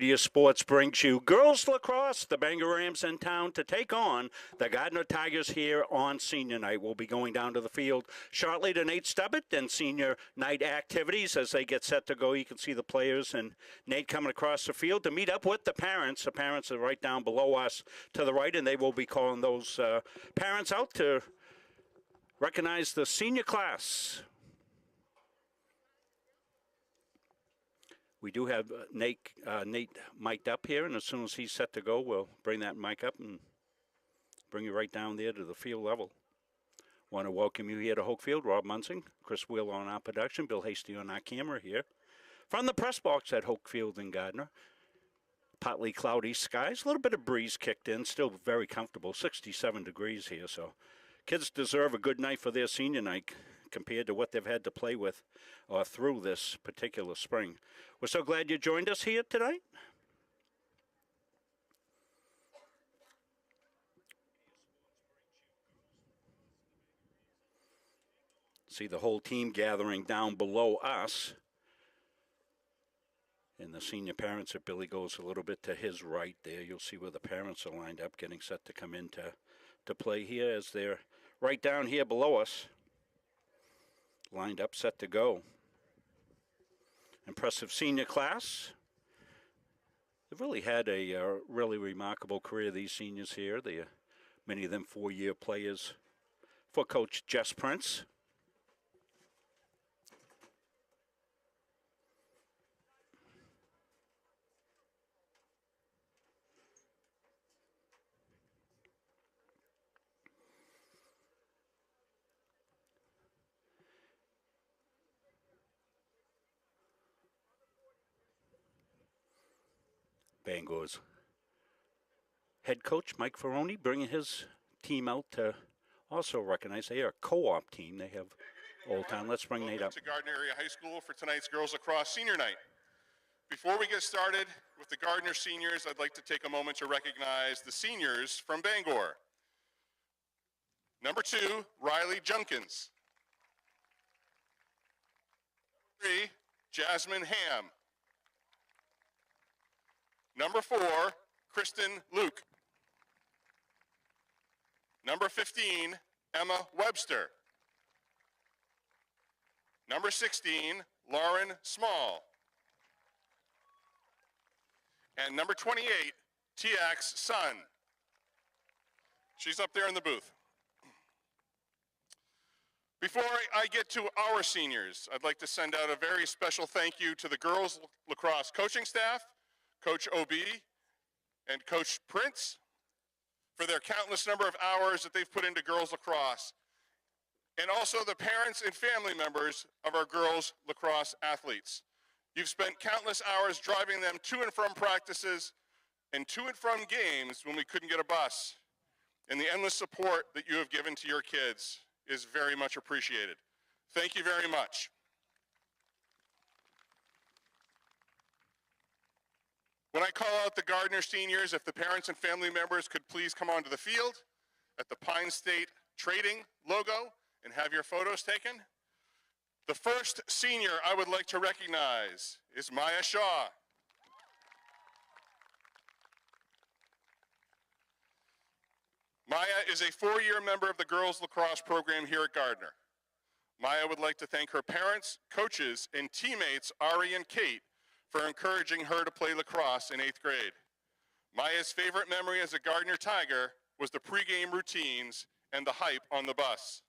Media Sports brings you Girls Lacrosse. The Bangor Rams in town to take on the Gardiner Tigers here on senior night. We'll be going down to the field shortly to Nate Stubbett and senior night activities as they get set to go. You can see the players and Nate coming across the field to meet up with the parents. The parents are right down below us to the right, and they will be calling those parents out to recognize the senior class. We do have Nate mic'd up here, and as soon as he's set to go, we'll bring that mic up and bring you right down there to the field level. Want to welcome you here to Hoke Field. Rob Munsing, Chris Wheeler on our production, Bill Hasty on our camera here. From the press box at Hoke Field in Gardiner, partly cloudy skies, a little bit of breeze kicked in, still very comfortable, 67 degrees here, so kids deserve a good night for their senior night compared to what they've had to play with through this particular spring. We're so glad you joined us here tonight. See the whole team gathering down below us. And the senior parents, if Billy goes a little bit to his right there, you'll see where the parents are lined up, getting set to come in to play here as they're right down here below us. Lined up, set to go. Impressive senior class. They've really had a really remarkable career, these seniors here. They many of them 4-year players for Coach Jess Prince. Bangor's head coach, Mike Ferroni, bringing his team out to also recognize they are a co-op team. They have Old Town. Let's bring Nate up. To Gardiner Area High School for tonight's Girls Lacrosse Senior Night. Before we get started with the Gardiner seniors, I'd like to take a moment to recognize the seniors from Bangor. Number 2, Riley Junkins. Number 3, Jasmine Ham. Number 4, Kristen Luke. Number 15, Emma Webster. Number 16, Lauren Small. And number 28, Tiak's son. She's up there in the booth. Before I get to our seniors, I'd like to send out a very special thank you to the girls lacrosse coaching staff, Coach OB and Coach Prince, for their countless number of hours that they've put into girls lacrosse, and also the parents and family members of our girls lacrosse athletes. You've spent countless hours driving them to and from practices and to and from games when we couldn't get a bus, and the endless support that you have given to your kids is very much appreciated. Thank you very much. When I call out the Gardiner seniors, if the parents and family members could please come onto the field at the Pine State Trading logo and have your photos taken. The first senior I would like to recognize is Maya Shaw. Maya is a 4-year member of the girls lacrosse program here at Gardiner. Maya would like to thank her parents, coaches, and teammates Ari and Kate for encouraging her to play lacrosse in 8th grade. Maya's favorite memory as a Gardiner Tiger was the pregame routines and the hype on the bus.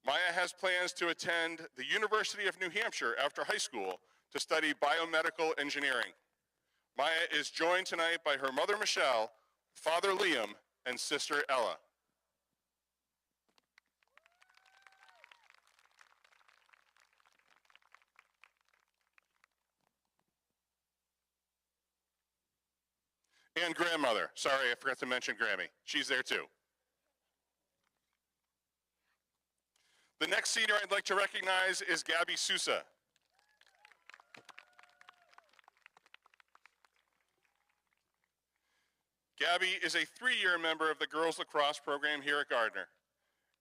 Maya has plans to attend the University of New Hampshire after high school to study biomedical engineering. Maya is joined tonight by her mother Michelle, father Liam, and sister Ella. And grandmother. Sorry, I forgot to mention Grammy. She's there too. The next senior I'd like to recognize is Gabby Sousa. Gabby is a 3-year member of the girls lacrosse program here at Gardiner.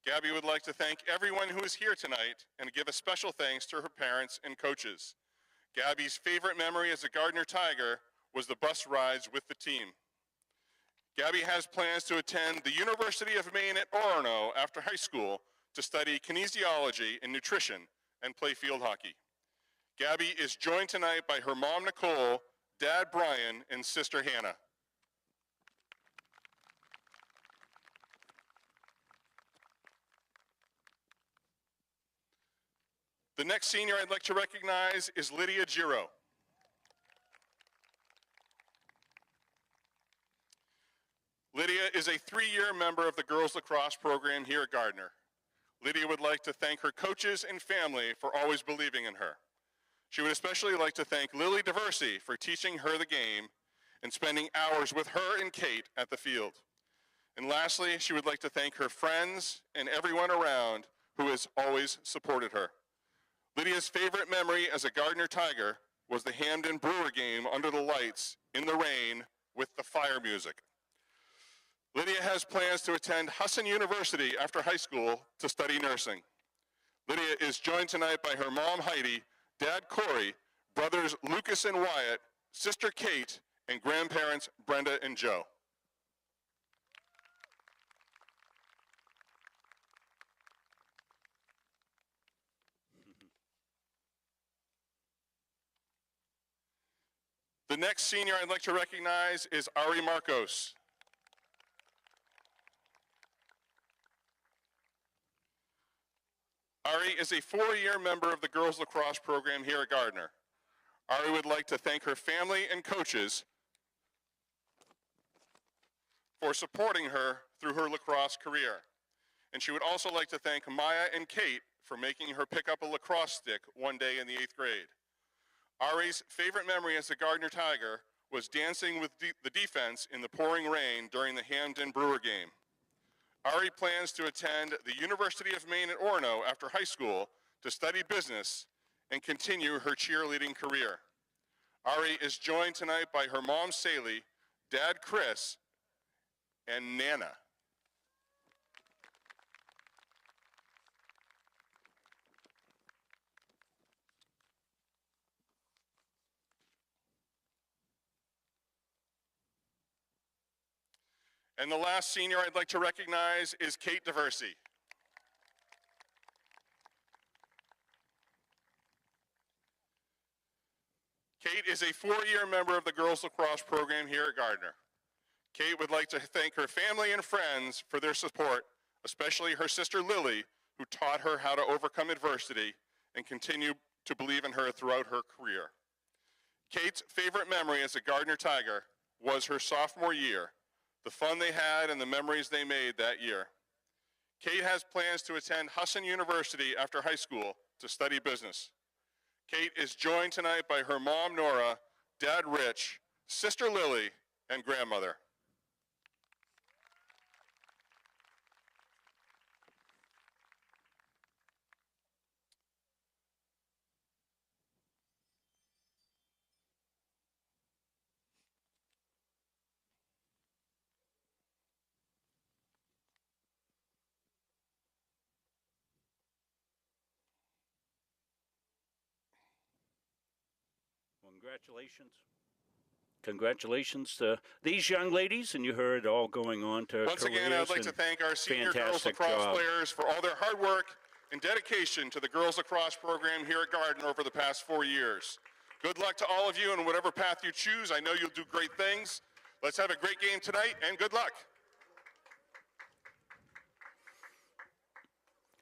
Gabby would like to thank everyone who is here tonight and give a special thanks to her parents and coaches. Gabby's favorite memory as a Gardiner Tiger was the bus rides with the team. Gabby has plans to attend the University of Maine at Orono after high school to study kinesiology and nutrition and play field hockey. Gabby is joined tonight by her mom, Nicole, dad, Brian, and sister, Hannah. The next senior I'd like to recognize is Lydia Giro. Lydia is a 3-year member of the Girls Lacrosse program here at Gardiner. Lydia would like to thank her coaches and family for always believing in her. She would especially like to thank Lily Diversey for teaching her the game and spending hours with her and Kate at the field. And lastly, she would like to thank her friends and everyone around who has always supported her. Lydia's favorite memory as a Gardiner Tiger was the Hamden Brewer game under the lights in the rain with the fire music. Lydia has plans to attend Husson University after high school to study nursing. Lydia is joined tonight by her mom, Heidi, dad, Corey, brothers Lucas and Wyatt, sister Kate, and grandparents Brenda and Joe. The next senior I'd like to recognize is Ari Marcos. Ari is a 4-year member of the Girls Lacrosse program here at Gardiner. Ari would like to thank her family and coaches for supporting her through her lacrosse career. And she would also like to thank Maya and Kate for making her pick up a lacrosse stick one day in the 8th grade. Ari's favorite memory as a Gardiner Tiger was dancing with the defense in the pouring rain during the Hamden Brewer game. Ari plans to attend the University of Maine at Orono after high school to study business and continue her cheerleading career. Ari is joined tonight by her mom, Saley, dad, Chris, and Nana. And the last senior I'd like to recognize is Kate Diversey. Kate is a 4-year member of the Girls Lacrosse program here at Gardiner. Kate would like to thank her family and friends for their support, especially her sister Lily, who taught her how to overcome adversity and continue to believe in her throughout her career. Kate's favorite memory as a Gardiner Tiger was her sophomore year, the fun they had and the memories they made that year. Kate has plans to attend Husson University after high school to study business. Kate is joined tonight by her mom, Nora, dad, Rich, sister Lily, and grandmother. Congratulations. Congratulations to these young ladies, and you heard all going on to Once again, I'd like to thank our senior girls lacrosse players for all their hard work and dedication to the girls lacrosse program here at Gardiner over the past 4 years. Good luck to all of you in whatever path you choose. I know you'll do great things. Let's have a great game tonight, and good luck.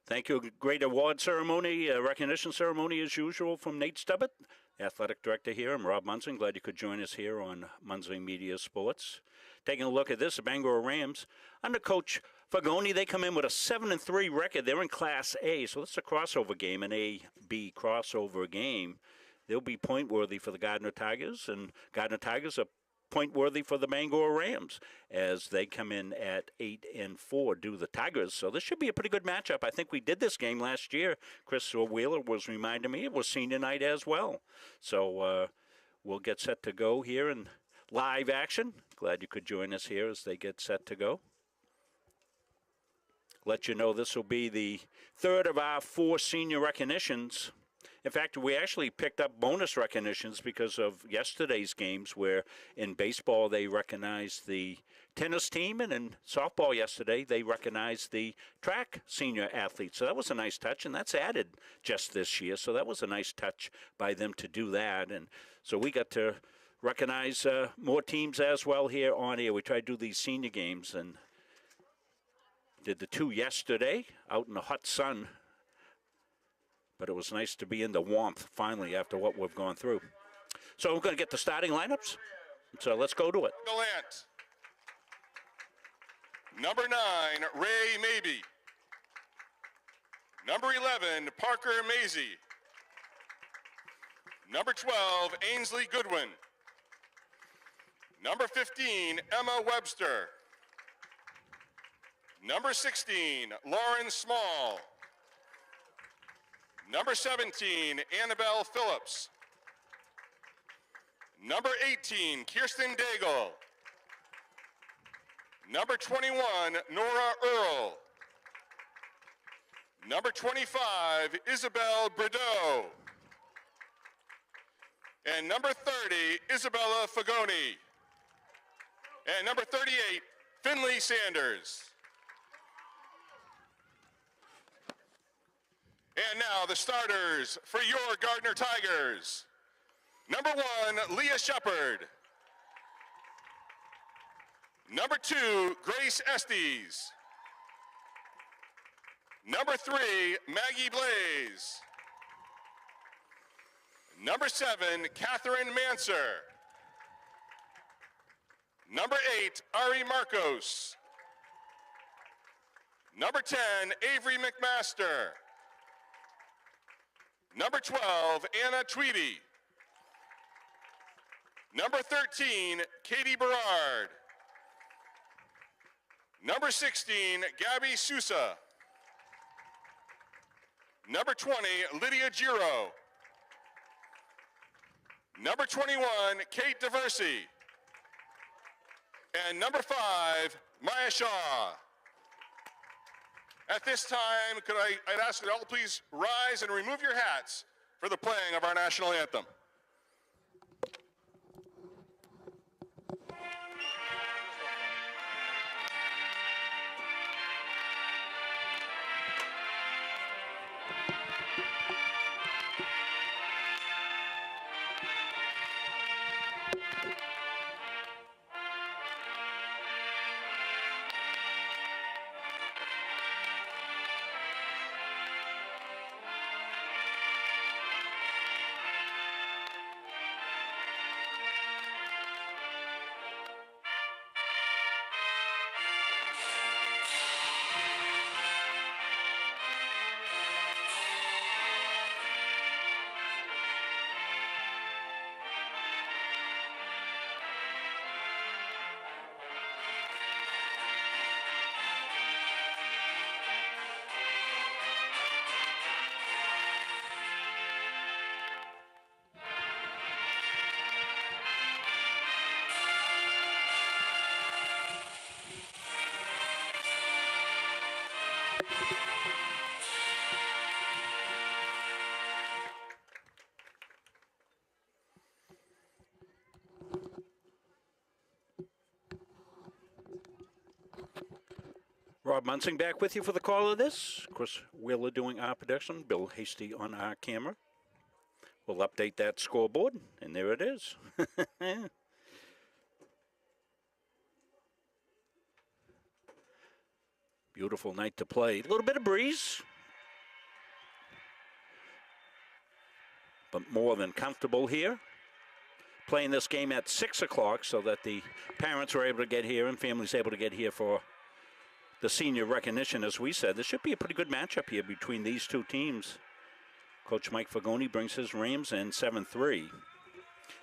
Thank you. Great award ceremony, recognition ceremony as usual from Nate Stubbett, athletic director here. I'm Rob Munson. Glad you could join us here on Munson Media Sports. Taking a look at this, the Bangor Rams, under Coach Fagoni, they come in with a 7-3 record. They're in Class A, so this is a crossover game, an A-B crossover game. They'll be point-worthy for the Gardiner Tigers, and Gardiner Tigers are point-worthy for the Bangor Rams as they come in at 8-4, do the Tigers. So this should be a pretty good matchup. I think we did this game last year. Chris Wheeler was reminding me it was senior night as well. So we'll get set to go here in live action. Glad you could join us here as they get set to go. Let you know this will be the third of our 4 senior recognitions In fact, we actually picked up bonus recognitions because of yesterday's games, where in baseball they recognized the tennis team, and in softball yesterday they recognized the track senior athletes. So that was a nice touch, and that's added just this year. So that was a nice touch by them to do that. And so we got to recognize more teams as well here on here. We try to do these senior games, and did the 2 yesterday out in the hot sun. But it was nice to be in the warmth finally after what we've gone through. So we're going to get the starting lineups. So let's go to it. Gallant. Number 9, Ray Mabey. Number 11, Parker Maisie. Number 12, Ainsley Goodwin. Number 15, Emma Webster. Number 16, Lauren Small. Number 17, Annabelle Phillips. Number 18, Kirsten Daigle. Number 21, Nora Earl. Number 25, Isabel Bordeaux. And number 30, Isabella Fagoni. And number 38, Finley Sanders. And now the starters for your Gardiner Tigers. Number 1, Leah Shepard. Number 2, Grace Estes. Number 3, Maggie Blaze. Number 7, Catherine Manser. Number 8, Ari Marcos. Number 10, Avery McMaster. Number 12, Anna Tweedy. Number 13, Katie Berard. Number 16, Gabby Sousa. Number 20, Lydia Giro. Number 21, Kate DeVersi. And number 5, Maya Shaw. At this time, I'd ask that all please rise and remove your hats for the playing of our national anthem. Rob Munsing back with you for the call of this. Chris Wheeler doing our production. Bill Hasty on our camera. We'll update that scoreboard, and there it is. Beautiful night to play. A little bit of breeze, but more than comfortable here. Playing this game at 6 o'clock so that the parents were able to get here and families able to get here for the senior recognition, as we said. This should be a pretty good matchup here between these two teams. Coach Mike Fagoni brings his Rams in 7-3.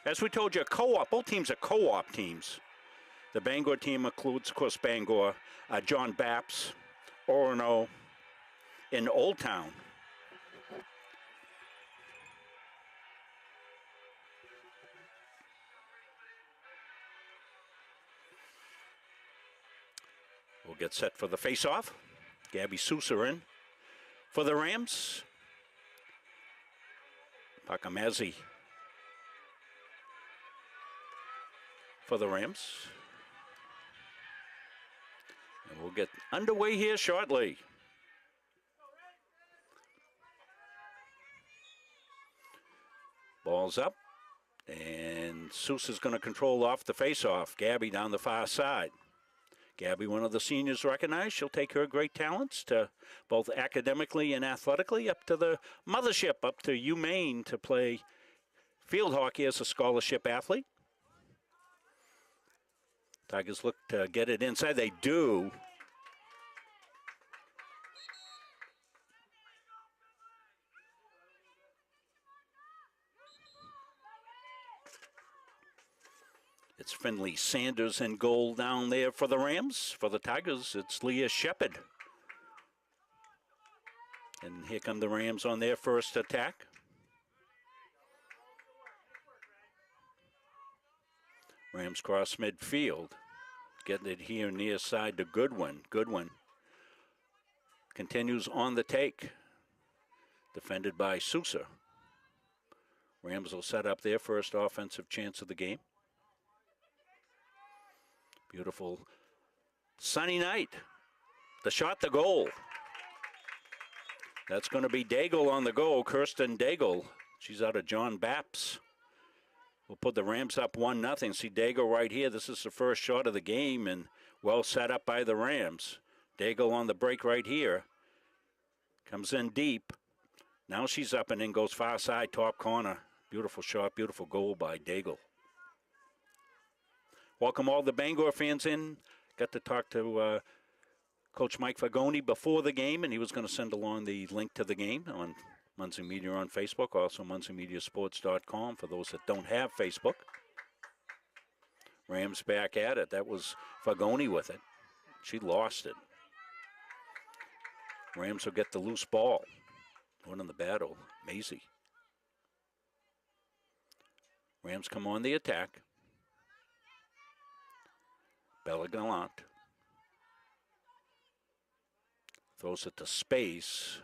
As we told you, co-op, both teams are co-op teams. The Bangor team includes, of course, Bangor, John Bapps, Orono, in Old Town. We'll get set for the face-off. Gabby Sousa in for the Rams. Takamazzi for the Rams. And we'll get underway here shortly. Ball's up, and Sousa's going to control off the face-off. Gabby down the far side. Gabby, one of the seniors recognized. She'll take her great talents to both academically and athletically up to the mothership, up to UMaine to play field hockey as a scholarship athlete. Tigers look to get it inside. They do. It's Finley Sanders in goal down there for the Rams. For the Tigers, it's Leah Shepard. And here come the Rams on their first attack. Rams cross midfield. Getting it here near side to Goodwin. Goodwin continues on the take. Defended by Sousa. Rams will set up their first offensive chance of the game. Beautiful sunny night. The shot, the goal. That's going to be Daigle on the goal. Kirsten Daigle. She's out of John Bapps. We'll put the Rams up 1-0. See Daigle right here. This is the first shot of the game and well set up by the Rams. Daigle on the break right here. Comes in deep. Now she's up and in, goes far side, top corner. Beautiful shot, beautiful goal by Daigle. Welcome all the Bangor fans in. Got to talk to Coach Mike Fagoni before the game, and he was going to send along the link to the game on Muncie Media on Facebook, also munciemediasports.com for those that don't have Facebook. Rams back at it. That was Fagoni with it. She lost it. Rams will get the loose ball. One in the battle, Maisie. Rams come on the attack. Bella Gallant throws it to space.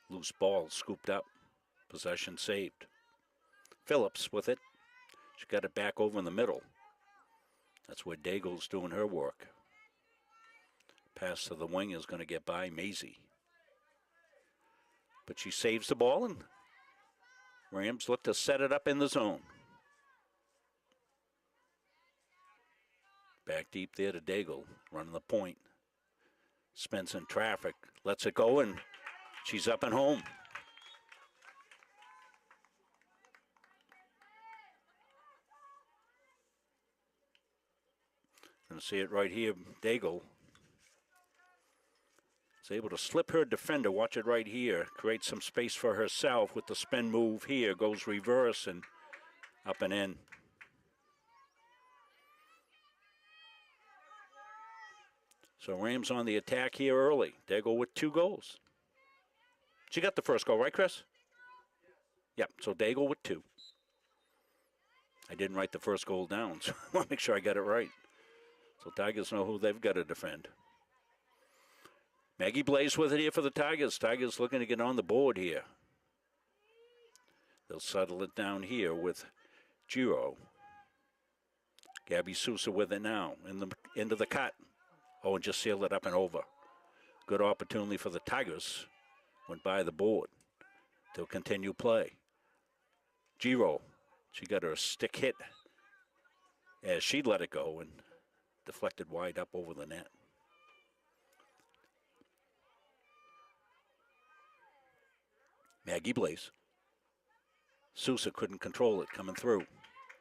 Loose ball scooped up. Possession saved. Phillips with it. She got it back over in the middle. That's where Daigle's doing her work. Pass to the wing is going to get by Maisie. But she saves the ball, and Rams look to set it up in the zone. Back deep there to Daigle, running the point. Spence in traffic, lets it go, and she's up and home. Gonna see it right here, Daigle is able to slip her defender, watch it right here, create some space for herself with the spin move here, goes reverse and up and in. So Rams on the attack here early. Daigle with 2 goals. She got the first goal, right, Chris? Yep, so Daigle with 2. I didn't write the first goal down, so I want to make sure I got it right. So Tigers know who they've got to defend. Maggie Blaze with it here for the Tigers. Tigers looking to get on the board here. They'll settle it down here with Giro. Gabby Sousa with it now into the cut. Oh, and just sealed it up and over. Good opportunity for the Tigers. Went by the board. They'll continue play. Giro, she got her stick hit as she let it go and deflected wide up over the net. Maggie Blaze. Sousa couldn't control it coming through.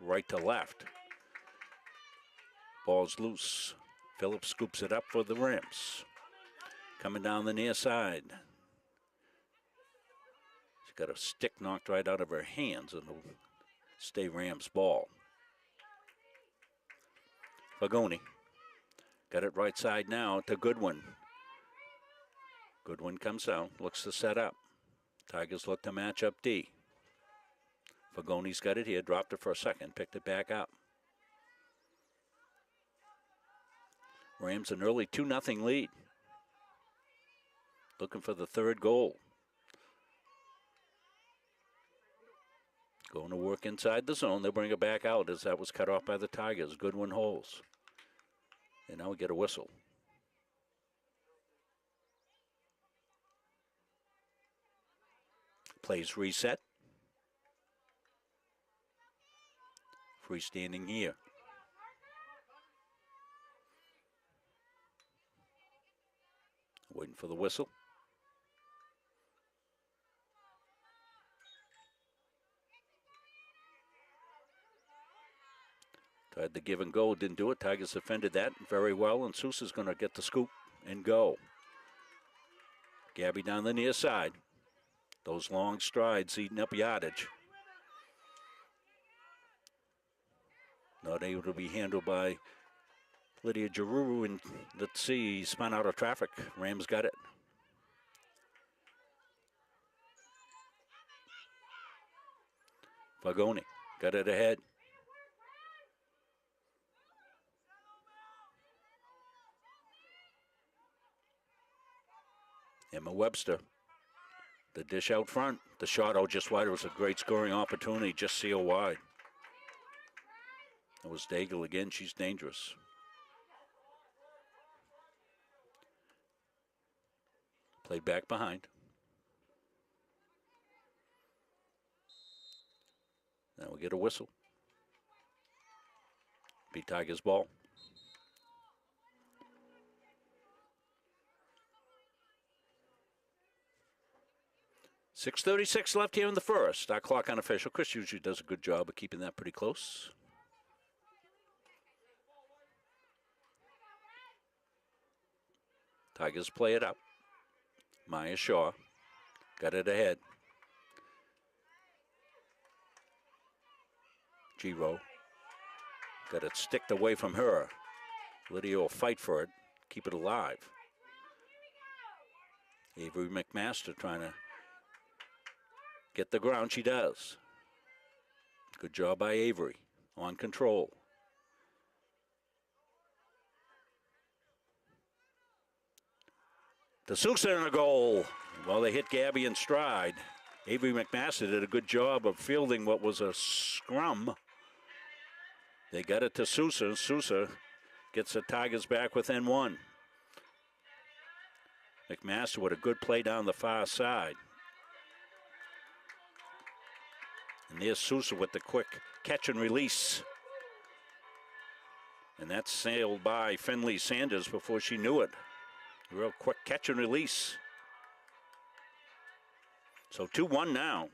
Right to left. Ball's loose. Phillips scoops it up for the Rams. Coming down the near side. She's got a stick knocked right out of her hands, and it'll stay Rams' ball. Fagoni got it right side now to Goodwin. Goodwin comes out, looks to set up. Tigers look to match up D. Fagoni's got it here, dropped it for a second, picked it back up. Rams an early 2-0 lead. Looking for the third goal. Going to work inside the zone. They'll bring it back out as that was cut off by the Tigers. Goodwin holds. And now we get a whistle. Plays reset. Freestanding here. Waiting for the whistle. Tried the give and go, didn't do it. Tigers defended that very well, and Sousa's going to get the scoop and go. Gabby down the near side. Those long strides eating up yardage. Not able to be handled by Lydia Giroux, and let's see, he spun out of traffic. Rams got it. Fagoni got it ahead. Emma Webster, the dish out front. The shot out just wide. It was a great scoring opportunity, just sealed wide. It was Daigle again. She's dangerous. Played back behind. Now we get a whistle. Be Tigers ball. 6:36 left here in the first. Our clock unofficial. Chris usually does a good job of keeping that pretty close. Tigers play it up. Maya Shaw got it ahead. Giro got it sticked away from her. Lydia will fight for it, keep it alive. Avery McMaster trying to get the ground. She does. Good job by Avery on control. The Sousa in a goal. Well, they hit Gabby in stride. Avery McMaster did a good job of fielding what was a scrum. They got it to Sousa. Sousa gets the Tigers back within one. McMaster with a good play down the far side. And there's Sousa with the quick catch and release. And that's sailed by Finley Sanders before she knew it. Real quick catch and release. So 2-1 now.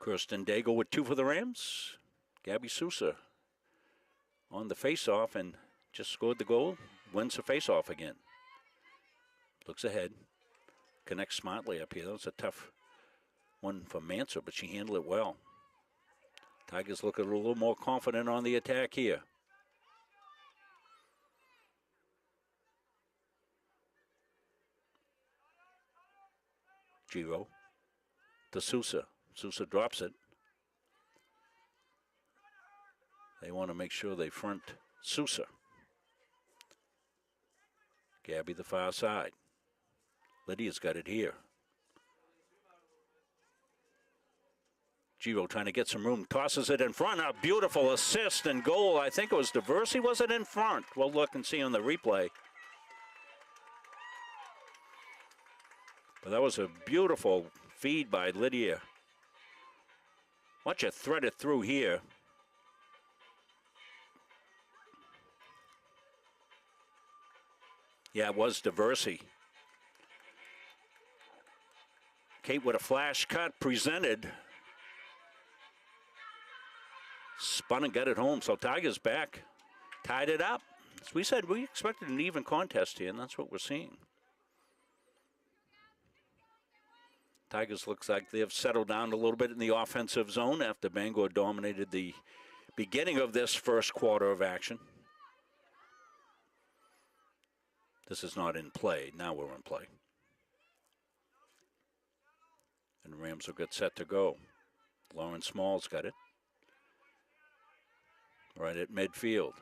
Kirsten Daigle with 2 for the Rams. Gabby Sousa on the faceoff and just scored the goal. Wins the faceoff again. Looks ahead. Connects smartly up here. That was a tough one for Manser, but she handled it well. Tigers look a little more confident on the attack here. Giro to Sousa. Sousa drops it. They want to make sure they front Sousa. Gabby the far side. Lydia's got it here. Giro trying to get some room, tosses it in front. A beautiful assist and goal. I think it was Diversey, was it in front? We'll look and see on the replay. But that was a beautiful feed by Lydia. Watch it thread it through here. Yeah, it was Diversey. Kate with a flash cut presented. Spun and got it home. So Tigers back. Tied it up. As we said, we expected an even contest here, and that's what we're seeing. Tigers looks like they've settled down a little bit in the offensive zone after Bangor dominated the beginning of this first quarter of action. This is not in play. Now we're in play. And the Rams will get set to go. Lauren Small's got it. Right at midfield.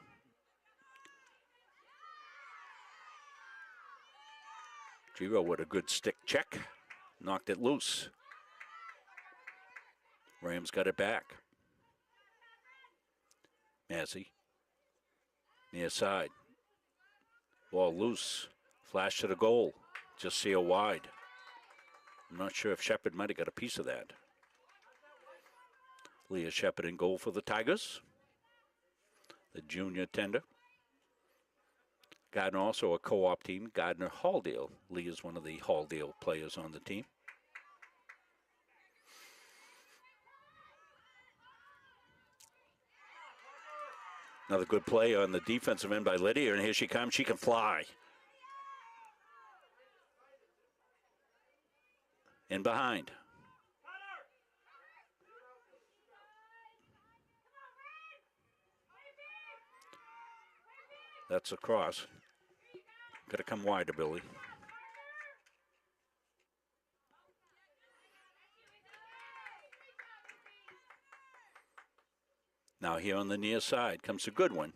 Giro with a good stick check. Knocked it loose. Rams got it back. Massey. Near side. Ball loose. Flash to the goal. Just see a wide. I'm not sure if Shepard might have got a piece of that. Leah Shepard in goal for the Tigers. The junior tender. Gardiner also a co-op team. Gardiner Halldale. Lee is one of the Halldale players on the team. Another good play on the defensive end by Lydia, and here she comes. She can fly. In behind. That's a cross. Got to come wider, Billy. Now here on the near side comes a good one.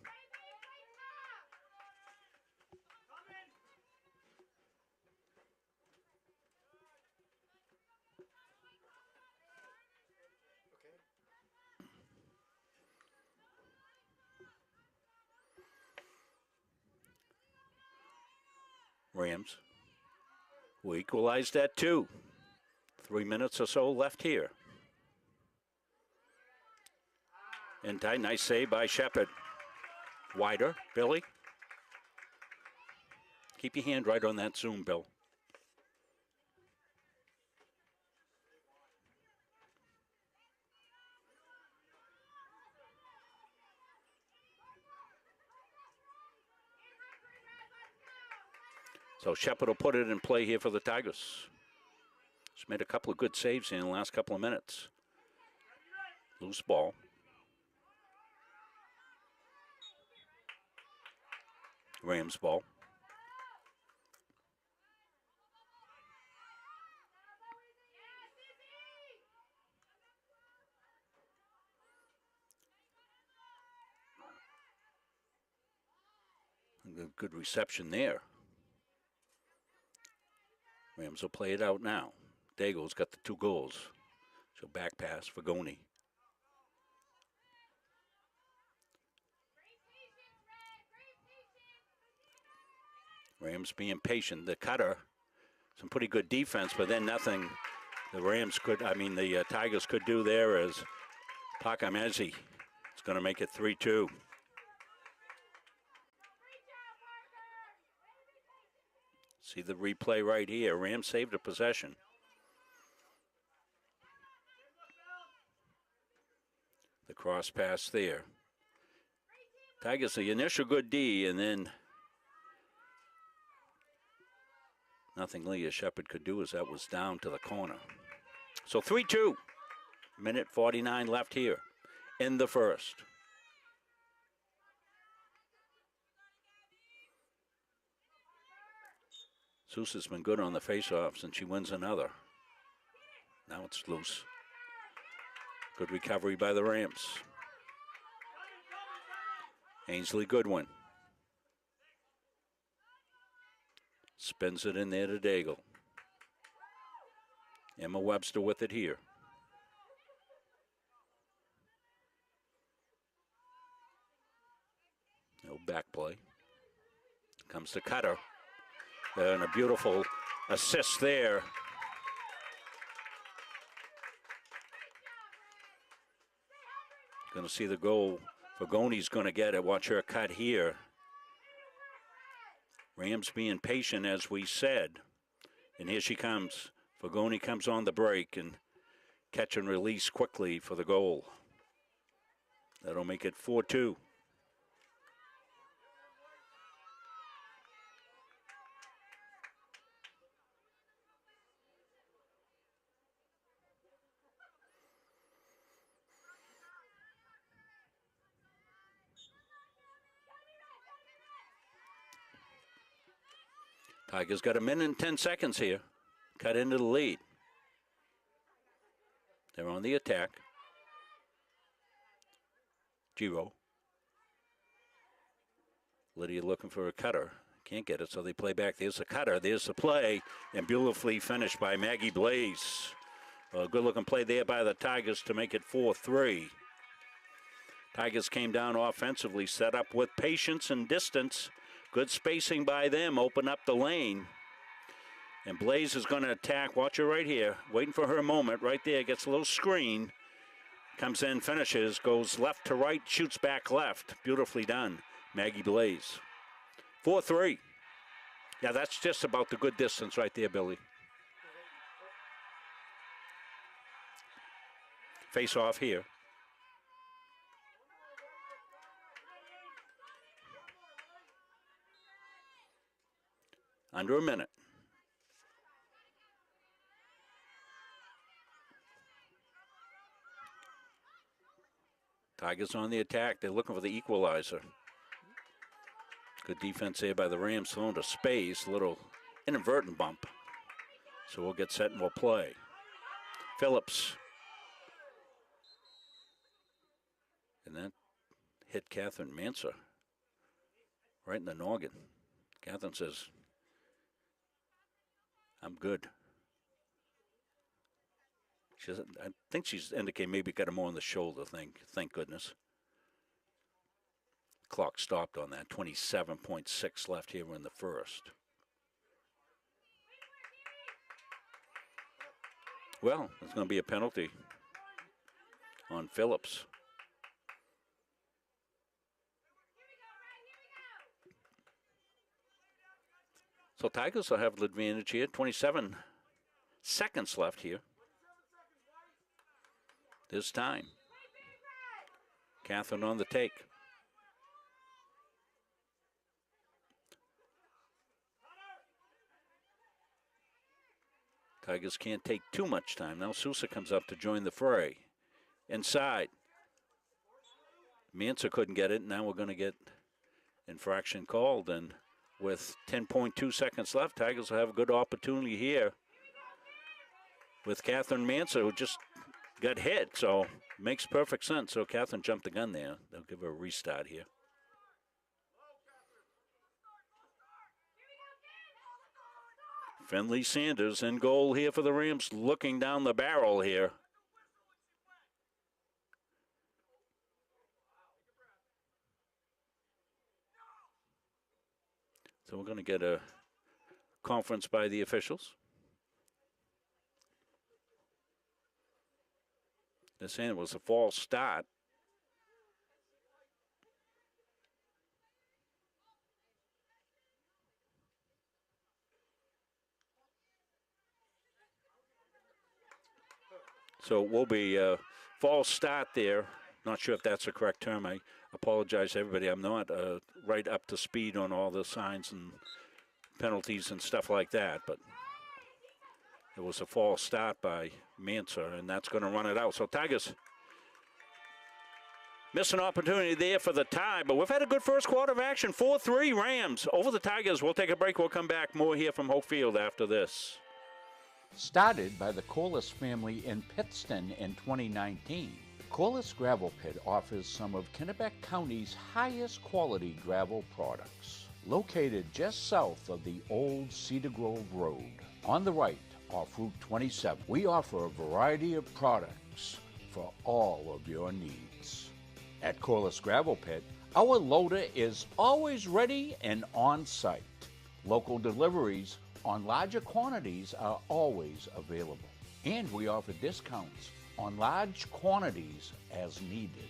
Rams will equalize that too. 3 minutes or so left here. In tight, nice save by Shepard. Wider, Billy. Keep your hand right on that zoom, Bill. So Shepard will put it in play here for the Tigers. She's made a couple of good saves in the last couple of minutes. Loose ball. Rams ball. Good reception there. Rams will play it out now. Daigle's got the 2 goals. So back pass for Goni. Rams being patient. The cutter, some pretty good defense, but then nothing the Tigers could do there as Pakamezi is going to make it 3-2. See the replay right here. Rams saved a possession. The cross pass there. Tigers, the initial good D, and then nothing Leah Shepard could do as that was down to the corner. So 3-2. Minute 49 left here in the first. Sousa's been good on the faceoffs, and she wins another. Now it's loose. Good recovery by the Rams. Ainsley Goodwin. Spins it in there to Daigle. Emma Webster with it here. No back play. Comes to Cutter. And a beautiful assist there. Going to see the goal. Fagoni's going to get it. Watch her cut here. Rams being patient, as we said. And here she comes. Fagoni comes on the break and catch and release quickly for the goal. That'll make it 4-2. Tigers got a minute and 10 seconds here. Cut into the lead. They're on the attack. Giro. Lydia looking for a cutter. Can't get it, so they play back. There's the cutter. There's the play, and beautifully finished by Maggie Blaze. A good-looking play there by the Tigers to make it 4-3. Tigers came down offensively, set up with patience and distance. Good spacing by them, open up the lane. And Blaze is going to attack. Watch her right here, waiting for her moment. Right there, gets a little screen. Comes in, finishes, goes left to right, shoots back left. Beautifully done, Maggie Blaze. 4-3. Yeah, that's just about the good distance right there, Billy. Face off here. Under a minute. Tigers on the attack. They're looking for the equalizer. Good defense there by the Rams, thrown to space. A little inadvertent bump. So we'll get set and we'll play. Phillips. And that hit Catherine Manser right in the noggin. Catherine says, I'm good. I think she's indicating maybe got her more on the shoulder, thank goodness. Clock stopped on that. 27.6 left here in the first. Well, there's going to be a penalty on Phillips. So Tigers will have the advantage here. 27 seconds left here. This time. Catherine on the take. Tigers can't take too much time. Now Sousa comes up to join the fray. Inside. Manser couldn't get it. Now we're going to get infraction called. And with 10.2 seconds left, Tigers will have a good opportunity here with Catherine Manser, who just got hit. So makes perfect sense. So Catherine jumped the gun there. They'll give her a restart here. Finley Sanders in goal here for the Rams, looking down the barrel here. So we're going to get a conference by the officials. They're saying it was a false start. So it will be a false start there. Not sure if that's the correct term. I apologize to everybody. I'm not right up to speed on all the signs and penalties and stuff like that, but it was a false start by Manser, and that's going to run it out. So Tigers miss an opportunity there for the tie, but we've had a good first quarter of action. 4-3 Rams over the Tigers. We'll take a break. We'll come back. More here from Hope Field after this. Started by the Corliss family in Pittston in 2019, the Corliss Gravel Pit offers some of Kennebec County's highest quality gravel products. Located just south of the old Cedar Grove Road, on the right off Route 27, we offer a variety of products for all of your needs. At Corliss Gravel Pit, our loader is always ready and on site. Local deliveries on larger quantities are always available. And we offer discounts on large quantities as needed.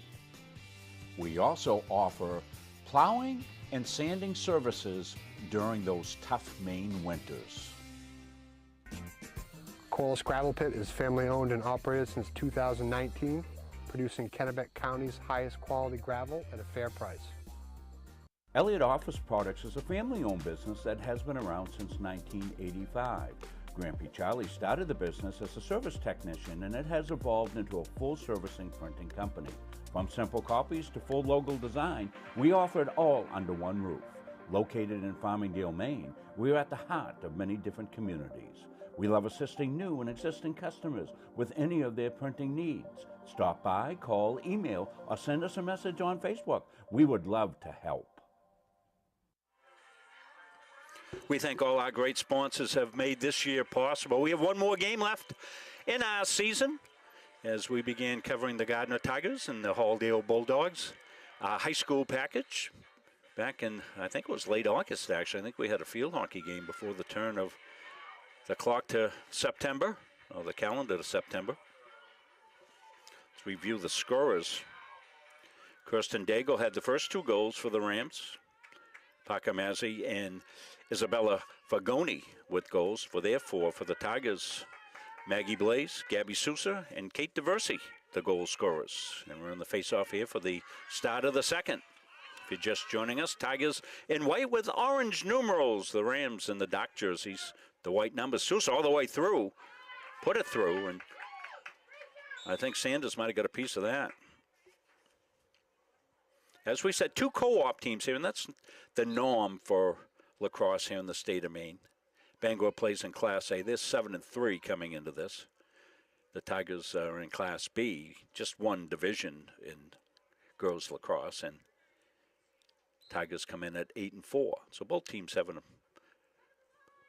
We also offer plowing and sanding services during those tough Maine winters. Corliss Gravel Pit is family owned and operated since 2019, producing Kennebec County's highest quality gravel at a fair price. Elliott Office Products is a family-owned business that has been around since 1985. Grampy Charlie started the business as a service technician, and it has evolved into a full-servicing printing company. From simple copies to full logo design, we offer it all under one roof. Located in Farmingdale, Maine, we are at the heart of many different communities. We love assisting new and existing customers with any of their printing needs. Stop by, call, email, or send us a message on Facebook. We would love to help. We thank all our great sponsors have made this year possible. We have one more game left in our season as we began covering the Gardiner Tigers and the Halldale Bulldogs. Our high school package back in, I think it was late August, actually. I think we had a field hockey game before the turn of the clock to September, or the calendar to September. Let's review the scorers. Kirsten Daigle had the first 2 goals for the Rams. Parker Mazzi and Isabella Fagoni with goals for their 4 for the Tigers. Maggie Blaze, Gabby Sousa, and Kate DeVersi, the goal scorers. And we're in the face-off here for the start of the second. If you're just joining us, Tigers in white with orange numerals. The Rams in the dark jerseys, the white numbers. Sousa all the way through, put it through, and I think Sanders might have got a piece of that. As we said, 2 co-op teams here, and that's the norm for lacrosse here in the state of Maine. Bangor plays in Class A. They're 7-3 coming into this. The Tigers are in Class B, just one division in girls lacrosse, and Tigers come in at 8-4. So both teams have a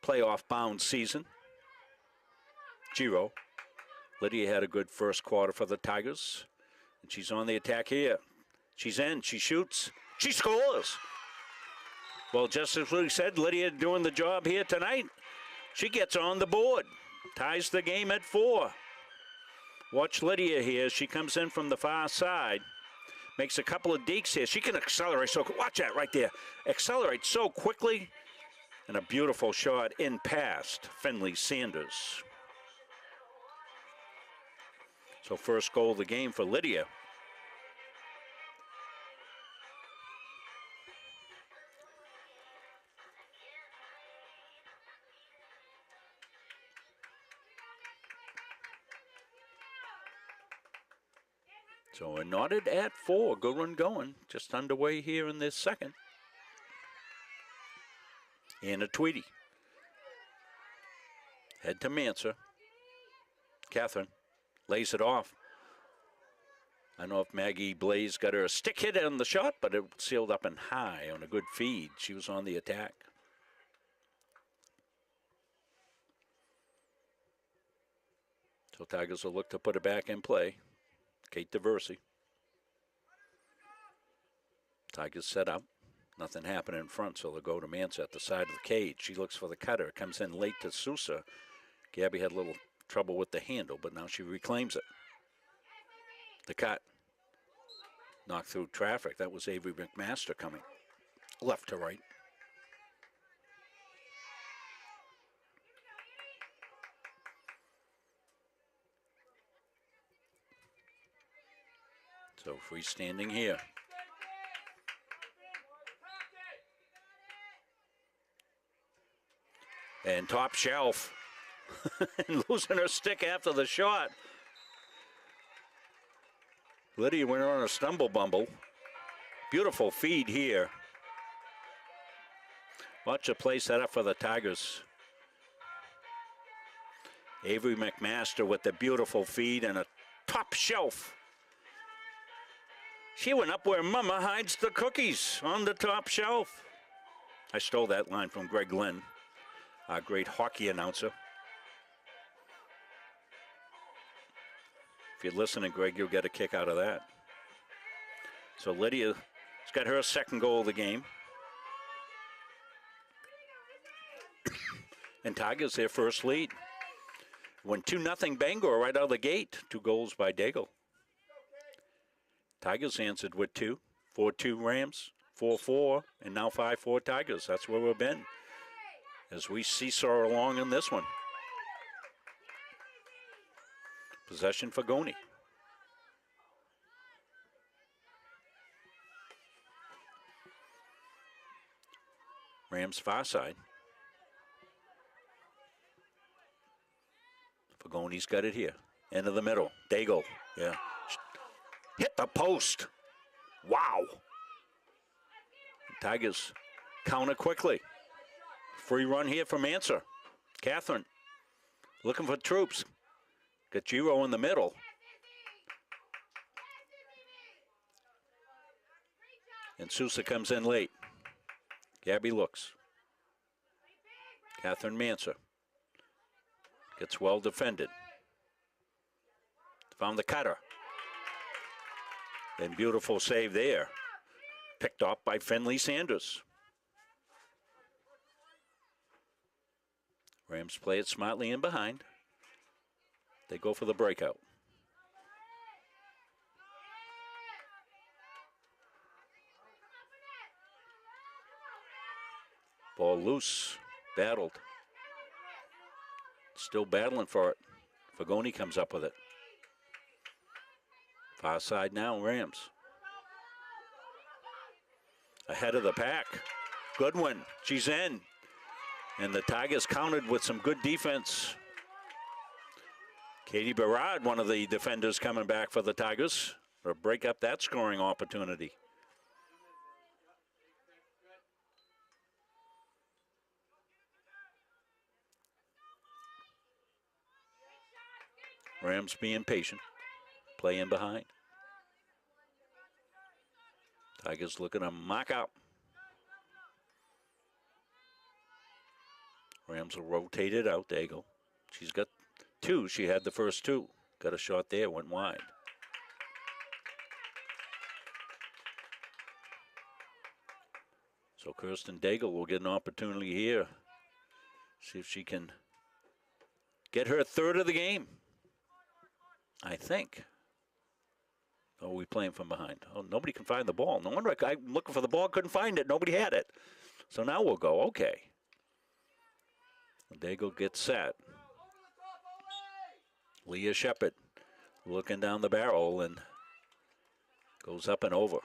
playoff-bound season. Giro. Lydia had a good first quarter for the Tigers, and she's on the attack here. She's in, she shoots, she scores. Well, just as we said, Lydia doing the job here tonight. She gets on the board, ties the game at 4. Watch Lydia here. She comes in from the far side, makes a couple of dekes here. She can accelerate so, watch that right there. Accelerate so quickly, and a beautiful shot in past Finley Sanders. So first goal of the game for Lydia. So we're knotted at 4. Good one going. Just underway here in this second. Anna Tweedy. Head to Manser. Catherine lays it off. I don't know if Maggie Blaze got her a stick hit on the shot, but it sealed up and high on a good feed. She was on the attack. So Tigers will look to put it back in play. Kate DeVersi. Tigers set up. Nothing happened in front, so they'll go to Mansa at the side of the cage. She looks for the cutter. Comes in late to Sousa. Gabby had a little trouble with the handle, but now she reclaims it. The cut. Knocked through traffic. That was Avery McMaster coming. Left to right. So freestanding here. And top shelf. And losing her stick after the shot. Lydia went on a stumble bumble. Beautiful feed here. Watch the play set up for the Tigers. Avery McMaster with the beautiful feed and a top shelf. She went up where Mama hides the cookies, on the top shelf. I stole that line from Greg Lynn, our great hockey announcer. If you're listening, Greg, you'll get a kick out of that. So Lydia's got her second goal of the game. And Tigers their first lead. Went 2-0 Bangor right out of the gate. 2 goals by Daigle. Tigers answered with 2. 4-2 Rams, 4-4, and now 5-4 Tigers. That's where we've been as we seesaw along in this one. Possession for Goni. Rams far side. Fagoni's got it here. Into the middle. Daigle. Yeah. Hit the post. Wow. Tigers counter quickly. Free run here from Manser. Catherine looking for troops. Got Giro in the middle. And Sousa comes in late. Gabby looks. Catherine Manser gets well defended. Found the cutter. Then beautiful save there. Picked off by Finley Sanders. Rams play it smartly in behind. They go for the breakout. Ball loose, battled. Still battling for it. Fagoni comes up with it. Far side now, Rams. Ahead of the pack. Goodwin, she's in. And the Tigers countered with some good defense. Katie Barrard, one of the defenders coming back for the Tigers, to break up that scoring opportunity. Rams being patient. Play in behind. Tigers looking to mock out. Rams will rotate it out. There you go. She's got two. She had the first two. Got a shot there. Went wide. So Kirsten Daigle will get an opportunity here. See if she can get her third of the game. I think. Oh, we playing from behind. Oh, nobody can find the ball. No wonder I'm looking for the ball, couldn't find it. Nobody had it. So now we'll go. Okay. Daigle gets set. Leah Shepard looking down the barrel and goes up and over.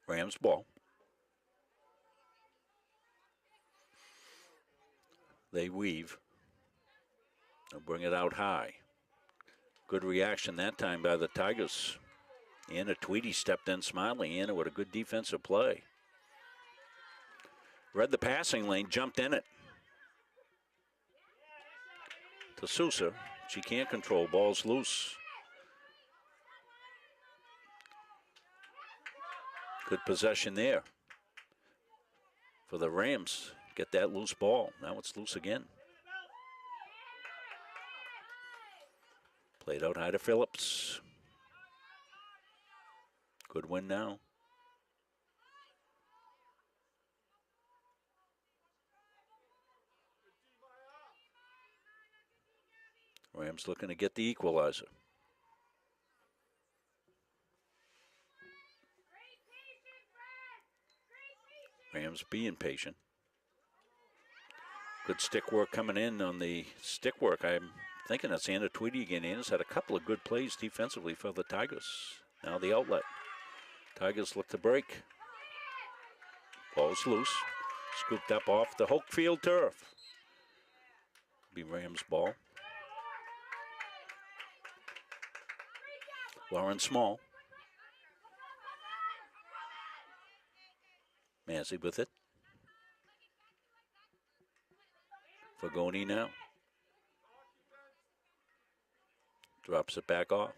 Rams ball. They weave. They'll bring it out high. Good reaction that time by the Tigers. Anna Tweedy stepped in smartly. Anna with a good defensive play. Read the passing lane, jumped in it. To Sousa. She can't control. Ball's loose. Good possession there for the Rams. Get that loose ball. Now it's loose again. Played out high to Phillips. Good win now. Rams looking to get the equalizer. Rams being patient. Good stick work coming in on the stick work. I'm thinking that's Anna Tweedy again. Anna's had a couple of good plays defensively for the Tigers. Now the outlet. Tigers look to break. Ball's loose. Scooped up off the Hokefield turf. Be Rams ball. Lauren Small. Massey with it. Fagoni now. Drops it back off.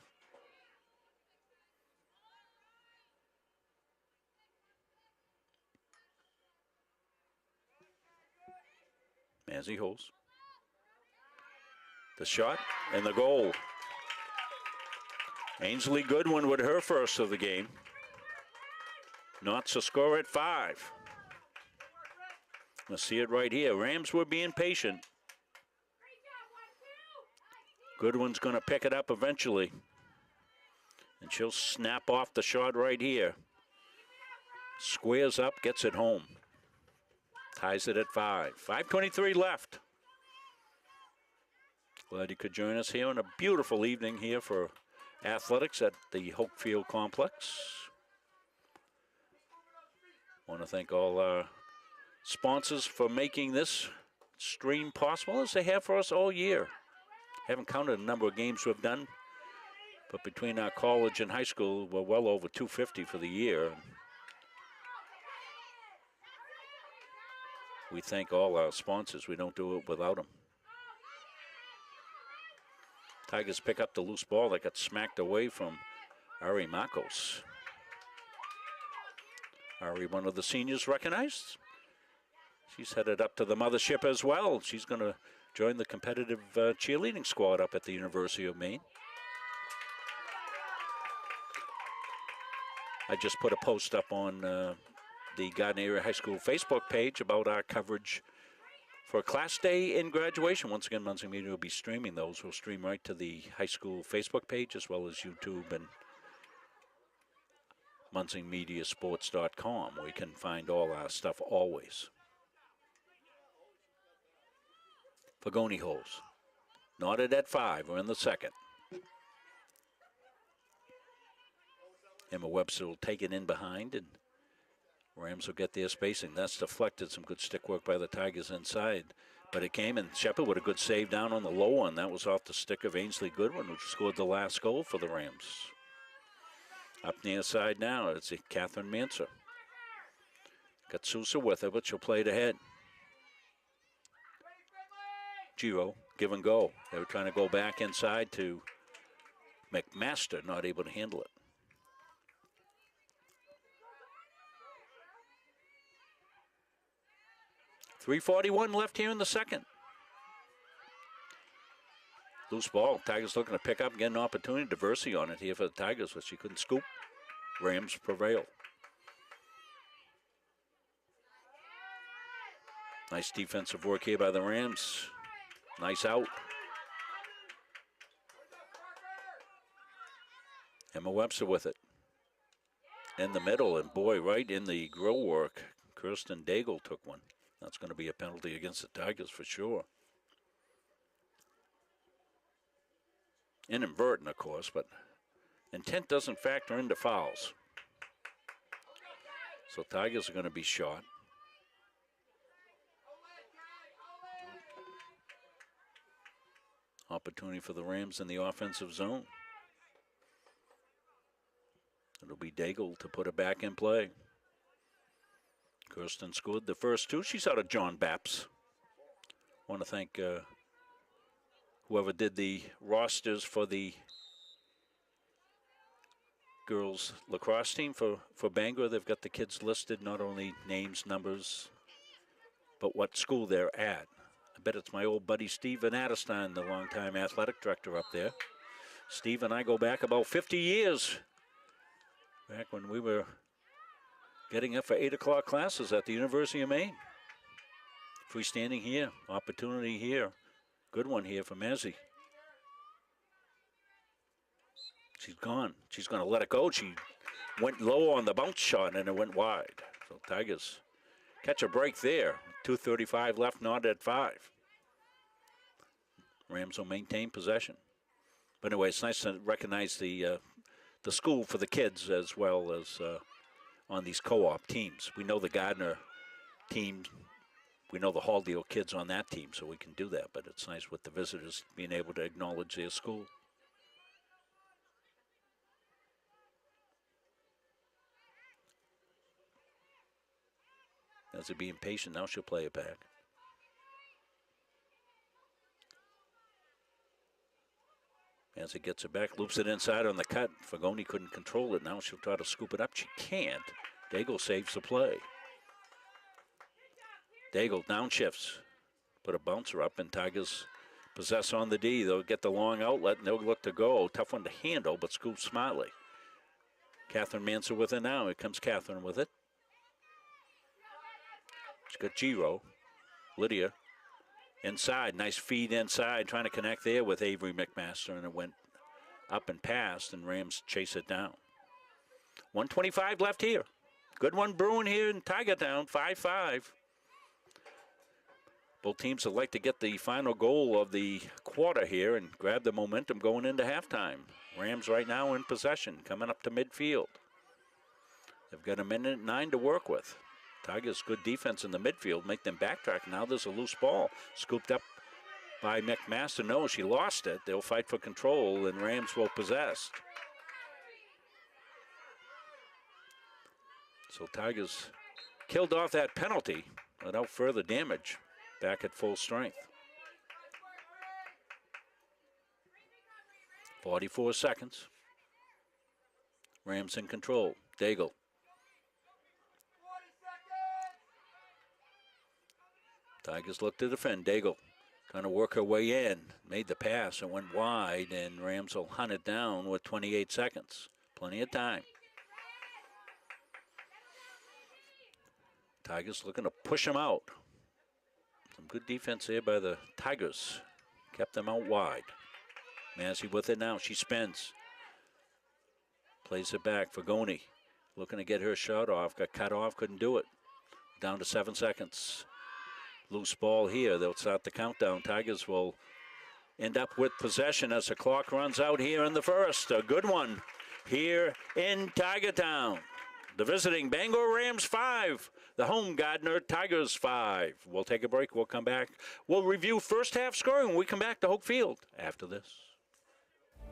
Massey holds. The shot and the goal. Ainsley Goodwin with her first of the game. Knots a score at 5. Let's see it right here. Rams were being patient. Goodwin's going to pick it up eventually. And she'll snap off the shot right here. Squares up, gets it home. Ties it at 5. 5:23 left. Glad you could join us here on a beautiful evening here for athletics at the Hokefield Complex. Want to thank all our sponsors for making this stream possible, as they have for us all year. Haven't counted the number of games we've done, but between our college and high school, we're well over 250 for the year. We thank all our sponsors. We don't do it without them. Tigers pick up the loose ball that got smacked away from Ari Marcos. Ari, one of the seniors recognized. She's headed up to the mothership as well. She's going to join the competitive cheerleading squad up at the University of Maine. I just put a post up on the Gardiner Area High School Facebook page about our coverage for Class Day in graduation. Once again, Muncie Media will be streaming those. We'll stream right to the high school Facebook page as well as YouTube and MunsingMediaSports.com, where you can find all our stuff always. Pagoni holds. Knotted at 5. We're in the second. Emma Webster will take it in behind, and Rams will get their spacing. That's deflected. Some good stick work by the Tigers inside. But it came, and Shepard with a good save down on the low one. That was off the stick of Ainsley Goodwin, who scored the last goal for the Rams. Up near side now, it's Catherine Manser. Got Sousa with her, but she'll play it ahead. Giro, give and go. They were trying to go back inside to McMaster, not able to handle it. .341 left here in the second. Loose ball. Tigers looking to pick up, get an opportunity. Diversity on it here for the Tigers, but she couldn't scoop. Rams prevail. Nice defensive work here by the Rams. Nice out. Emma Webster with it. In the middle, and boy, right in the grill work, Kirsten Daigle took one. That's going to be a penalty against the Tigers for sure. Inadvertent, of course, but intent doesn't factor into fouls. So Tigers are going to be shot. Opportunity for the Rams in the offensive zone. It'll be Daigle to put it back in play. Kirsten scored the first two. She's out of John Baps. Want to thank whoever did the rosters for the girls lacrosse team for Bangor. They've got the kids listed, not only names, numbers, but what school they're at. I bet it's my old buddy Stephen Adestein, the longtime athletic director up there. Steve and I go back about 50 years. Back when we were getting up for 8 o'clock classes at the University of Maine. Freestanding here, opportunity here. Good one here for Mazzy. She's gone. She's going to let it go. She went low on the bounce shot and it went wide. So Tigers catch a break there. 2:35 left, not at 5. Rams will maintain possession. But anyway, it's nice to recognize the school for the kids as well as on these co-op teams. We know the Gardiner team. We know the Halldale kids on that team, so we can do that. But it's nice with the visitors being able to acknowledge their school. As they're being patient, now she'll play it back. As it gets it back, loops it inside on the cut. Fagoni couldn't control it. Now she'll try to scoop it up. She can't. Daigle saves the play. Daigle downshifts. Put a bouncer up, and Tigers possess on the D. They'll get the long outlet, and they'll look to go. Tough one to handle, but scoop smartly. Catherine Manser with it now. Here comes Catherine with it. She's got Giro. Lydia. Inside, nice feed inside, trying to connect there with Avery McMaster, and it went up and past, and Rams chase it down. 1:25 left here. Good one brewing here in Tiger Town, 5-5. Both teams would like to get the final goal of the quarter here and grab the momentum going into halftime. Rams right now in possession, coming up to midfield. They've got 1:09 to work with. Tigers, good defense in the midfield, make them backtrack. Now there's a loose ball, scooped up by McMaster. No, she lost it. They'll fight for control, and Rams will possess. So Tigers killed off that penalty without further damage, back at full strength. 44 seconds. Rams in control. Daigle. Tigers look to defend. Daigle trying to work her way in. Made the pass and went wide, and Rams will hunt it down with 28 seconds. Plenty of time. Tigers looking to push them out. Some good defense here by the Tigers. Kept them out wide. Massey with it now. She spins. Plays it back for Goni. Looking to get her shot off. Got cut off. Couldn't do it. Down to 7 seconds. Loose ball here. They'll start the countdown. Tigers will end up with possession as the clock runs out here in the first. A good one here in Tigertown. The visiting Bangor Rams 5. The home Gardiner Tigers 5. We'll take a break. We'll come back. We'll review first half scoring when we come back to Hoke Field after this.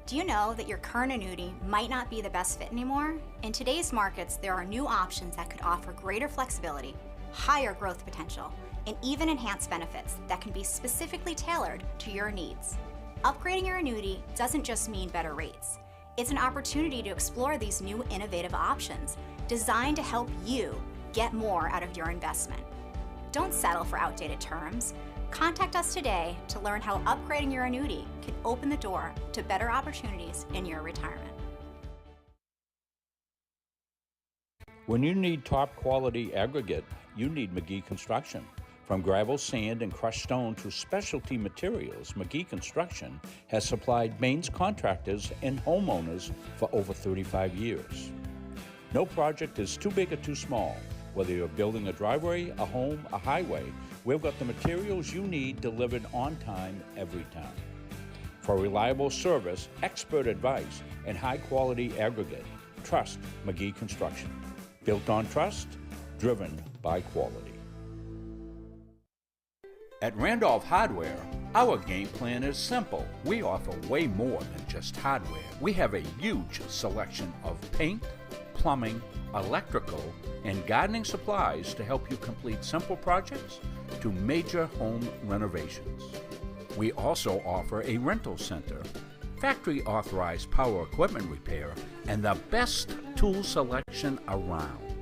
Do you know that your current annuity might not be the best fit anymore? In today's markets, there are new options that could offer greater flexibility, higher growth potential, and even enhanced benefits that can be specifically tailored to your needs. Upgrading your annuity doesn't just mean better rates. It's an opportunity to explore these new innovative options designed to help you get more out of your investment. Don't settle for outdated terms. Contact us today to learn how upgrading your annuity can open the door to better opportunities in your retirement. When you need top quality aggregate, you need McGee Construction. From gravel, sand, and crushed stone to specialty materials, McGee Construction has supplied Maine's contractors and homeowners for over 35 years. No project is too big or too small. Whether you're building a driveway, a home, a highway, we've got the materials you need delivered on time every time. For reliable service, expert advice, and high-quality aggregate, trust McGee Construction. Built on trust, driven by quality. At Randolph Hardware, our game plan is simple. We offer way more than just hardware. We have a huge selection of paint, plumbing, electrical, and gardening supplies to help you complete simple projects to major home renovations. We also offer a rental center, factory authorized power equipment repair, and the best tool selection around.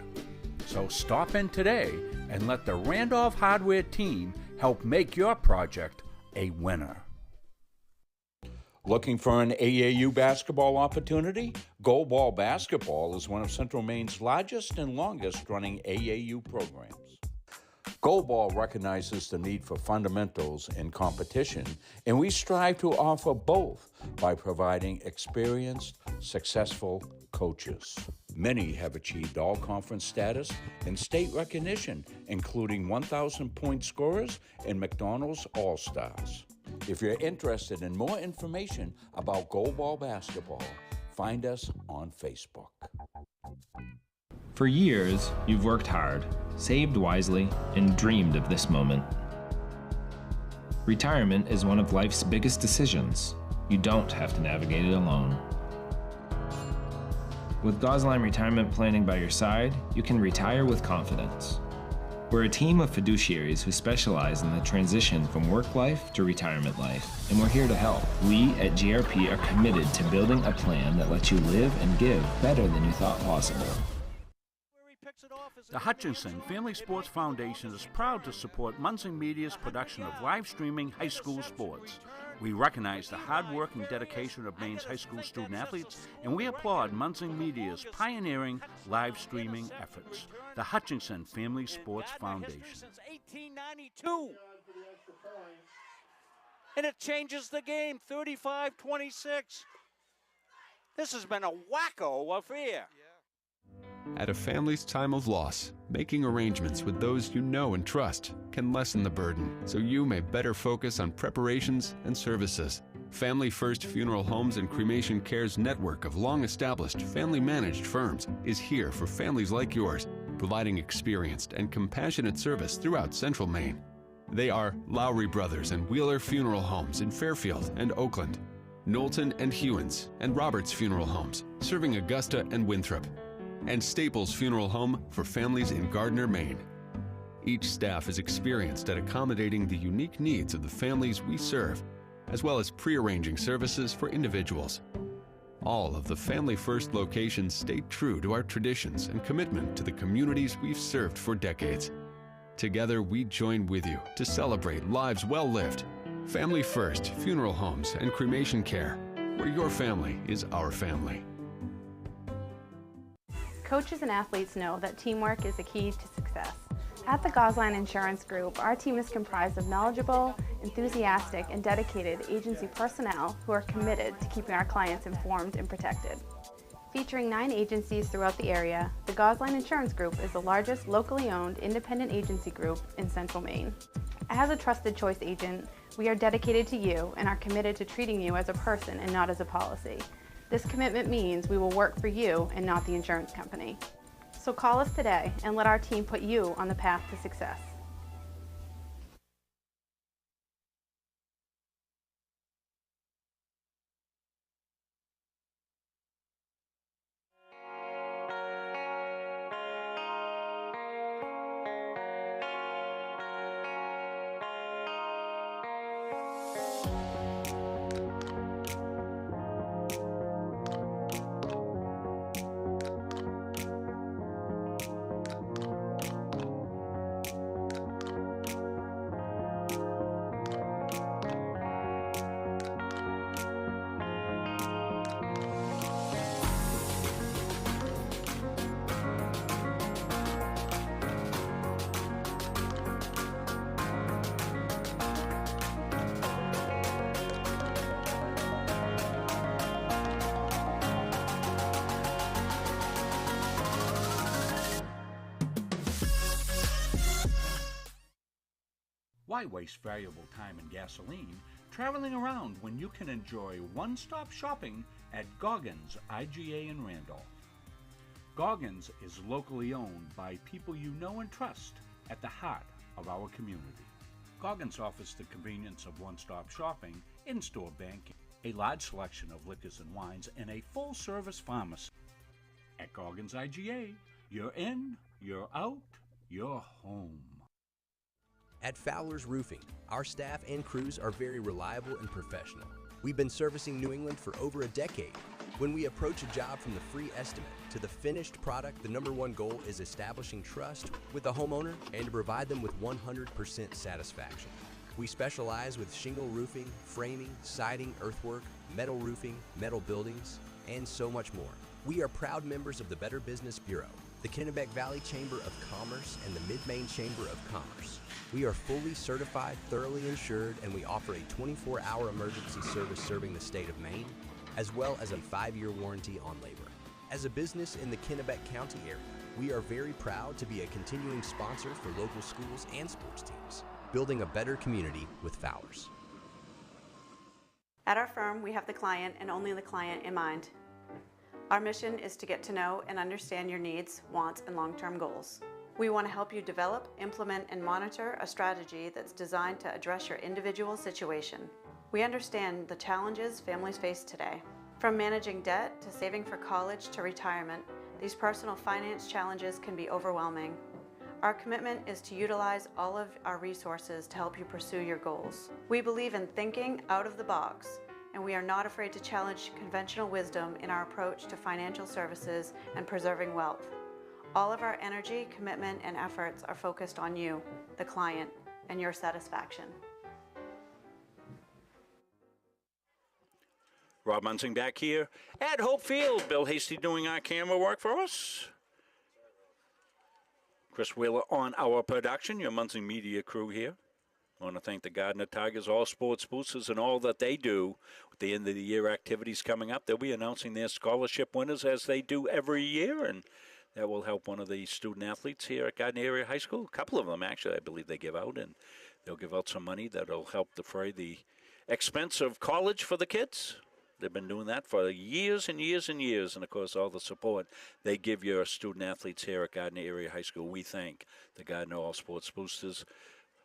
So stop in today and let the Randolph Hardware team help make your project a winner. Looking for an AAU basketball opportunity? Goalball Basketball is one of Central Maine's largest and longest running AAU programs. Goalball recognizes the need for fundamentals in competition, and we strive to offer both by providing experienced, successful coaches. Many have achieved all-conference status and state recognition, including 1,000-point scorers and McDonald's All-Stars. If you're interested in more information about goalball basketball, find us on Facebook. For years, you've worked hard, saved wisely, and dreamed of this moment. Retirement is one of life's biggest decisions. You don't have to navigate it alone. With Gosline Retirement Planning by your side, you can retire with confidence. We're a team of fiduciaries who specialize in the transition from work life to retirement life, and we're here to help. We at GRP are committed to building a plan that lets you live and give better than you thought possible. The Hutchinson Family Sports Foundation is proud to support Munson Media's production of live streaming high school sports. We recognize the hard work and dedication of Maine's high school student athletes, and we applaud Munson Media's pioneering live streaming efforts. The Hutchinson Family Sports Foundation. Since 1892. And it changes the game, 35-26. This has been a wacko affair. At a family's time of loss, making arrangements with those you know and trust can lessen the burden, so you may better focus on preparations and services. Family First Funeral Homes and Cremation Care's network of long-established, family-managed firms is here for families like yours, providing experienced and compassionate service throughout Central Maine. They are Lowry Brothers and Wheeler Funeral Homes in Fairfield and Oakland, Knowlton and Hewins and Roberts Funeral Homes, serving Augusta and Winthrop, and Staples Funeral Home for families in Gardiner, Maine. Each staff is experienced at accommodating the unique needs of the families we serve, as well as pre-arranging services for individuals. All of the Family First locations stayed true to our traditions and commitment to the communities we've served for decades. Together, we join with you to celebrate lives well lived. Family First Funeral Homes and Cremation Care, where your family is our family. Coaches and athletes know that teamwork is the key to success. At the Gosline Insurance Group, our team is comprised of knowledgeable, enthusiastic, and dedicated agency personnel who are committed to keeping our clients informed and protected. Featuring 9 agencies throughout the area, the Gosline Insurance Group is the largest locally owned independent agency group in Central Maine. As a trusted choice agent, we are dedicated to you and are committed to treating you as a person and not as a policy. This commitment means we will work for you and not the insurance company. So call us today and let our team put you on the path to success. Why waste valuable time and gasoline traveling around when you can enjoy one-stop shopping at Goggins IGA in Randolph? Goggins is locally owned by people you know and trust at the heart of our community. Goggins offers the convenience of one-stop shopping, in-store banking, a large selection of liquors and wines, and a full-service pharmacy. At Goggins IGA, you're in, you're out, you're home. At Fowler's Roofing, our staff and crews are very reliable and professional. We've been servicing New England for over a decade. When we approach a job from the free estimate to the finished product, the #1 goal is establishing trust with the homeowner and to provide them with 100% satisfaction. We specialize with shingle roofing, framing, siding, earthwork, metal roofing, metal buildings, and so much more. We are proud members of the Better Business Bureau, the Kennebec Valley Chamber of Commerce, and the Mid-Maine Chamber of Commerce. We are fully certified, thoroughly insured, and we offer a 24-hour emergency service serving the state of Maine, as well as a 5-year warranty on labor. As a business in the Kennebec County area, we are very proud to be a continuing sponsor for local schools and sports teams, building a better community with Fowler's. At our firm, we have the client and only the client in mind. Our mission is to get to know and understand your needs, wants, and long-term goals. We want to help you develop, implement, and monitor a strategy that's designed to address your individual situation. We understand the challenges families face today. From managing debt to saving for college to retirement, these personal finance challenges can be overwhelming. Our commitment is to utilize all of our resources to help you pursue your goals. We believe in thinking out of the box, and we are not afraid to challenge conventional wisdom in our approach to financial services and preserving wealth. All of our energy, commitment, and efforts are focused on you, the client, and your satisfaction. Rob Munsing back here at Hope Field. Bill Hasty doing our camera work for us. Chris Wheeler on our production, your Munsing Media crew here. I want to thank the Gardiner Tigers, all sports boosters, and all that they do. With the end of the year activities coming up, they'll be announcing their scholarship winners as they do every year, and that will help one of the student athletes here at Gardiner Area High School. A couple of them, actually, I believe they give out, and they'll give out some money that'll help defray the expense of college for the kids. They've been doing that for years and years and years, and, of course, all the support they give your student athletes here at Gardiner Area High School. We thank the Gardiner All Sports Boosters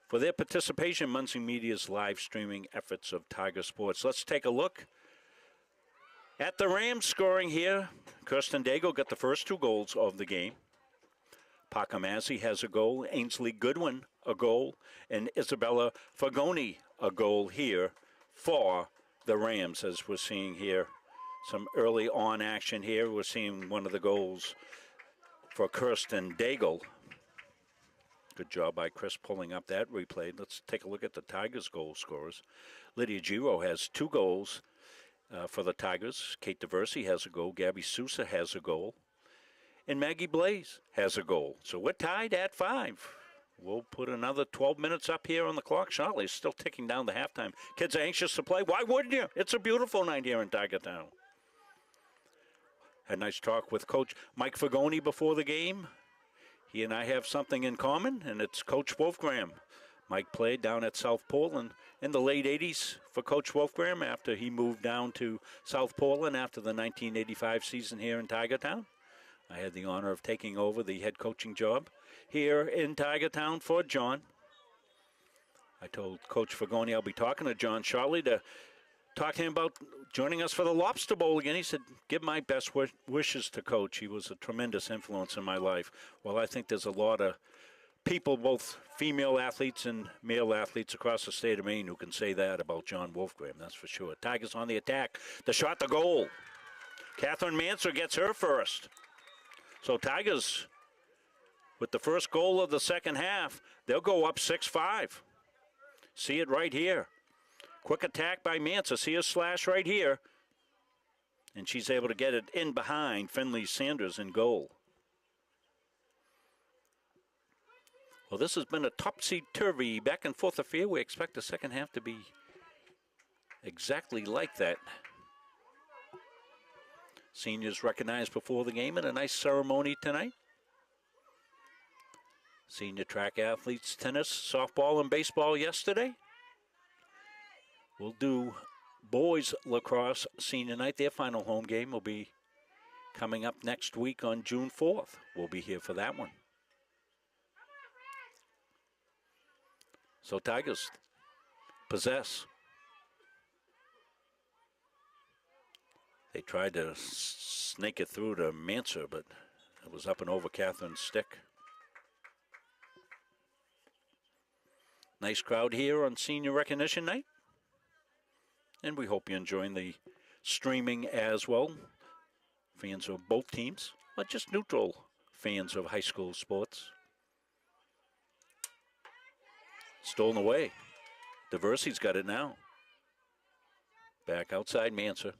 for their participation in Munsing Media's live streaming efforts of Tiger Sports. Let's take a look at the Rams scoring here. Kirsten Daigle got the first 2 goals of the game. Parker Massey has a goal. Ainsley Goodwin a goal. And Isabella Fagoni a goal here for the Rams, as we're seeing here Some early on action here. We're seeing one of the goals for Kirsten Daigle. Good job by Chris pulling up that replay. Let's take a look at the Tigers' goal scorers. Lydia Giro has 2 goals for the Tigers. Kate DeVersey has a goal. Gabby Sousa has a goal. And Maggie Blaze has a goal. So we're tied at 5. We'll put another 12 minutes up here on the clock shortly. It's still ticking down the halftime. Kids are anxious to play. Why wouldn't you? It's a beautiful night here in Tigertown. Had a nice talk with Coach Mike Fagoni before the game. He and I have something in common, and it's Coach Wolfgram. Mike played down at South Portland in the late 80s for Coach Wolfgram after he moved down to South Portland after the 1985 season here in Tigertown. I had the honor of taking over the head coaching job here in Tigertown for John. I told Coach Fagoni I'll be talking to John shortly to talk to him about joining us for the Lobster Bowl again. He said, give my best wishes to Coach. He was a tremendous influence in my life. Well, I think there's a lot of people, both female athletes and male athletes across the state of Maine, who can say that about John Wolfgram, that's for sure. Tigers on the attack. The shot, the goal. Catherine Manser gets her first. So Tigers, with the first goal of the second half, they'll go up 6-5. See it right here. Quick attack by Mansa. See a slash right here. And she's able to get it in behind Finley Sanders in goal. Well, this has been a topsy-turvy back and forth affair. We expect the second half to be exactly like that. Seniors recognized before the game in a nice ceremony tonight. Senior track athletes, tennis, softball, and baseball yesterday. We'll do boys lacrosse senior night. Their final home game will be coming up next week on June 4th. We'll be here for that one. So Tigers possess. They tried to snake it through to Manser, but it was up and over Catherine's stick. Nice crowd here on senior recognition night. And we hope you're enjoying the streaming as well. Fans of both teams, but just neutral fans of high school sports. Stolen away. DeVersey's got it now. Back outside Manser.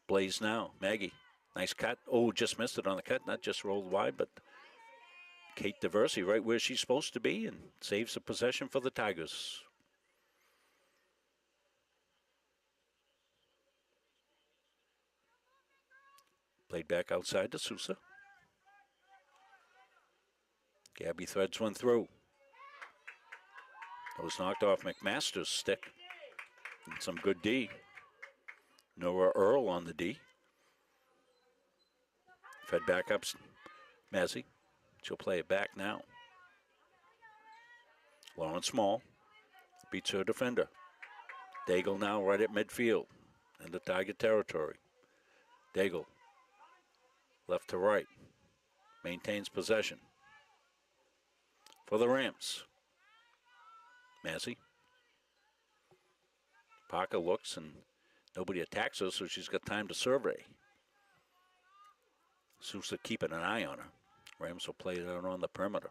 Blaze now. Maggie. Nice cut. Oh, just missed it on the cut. Not just rolled wide, but Kate DeVersey right where she's supposed to be and saves the possession for the Tigers. Played back outside to Sousa. Gabby threads one through. It was knocked off McMaster's stick. And some good D. Noah Earl on the D. Fed back up Mazzy. She'll play it back now. Lauren Small beats her defender. Daigle now right at midfield in the Tiger territory. Daigle left to right. Maintains possession. For the Rams. Mazzy. Parker looks and nobody attacks her, so she's got time to survey. Sousa keeping an eye on her. Rams will play it out on the perimeter.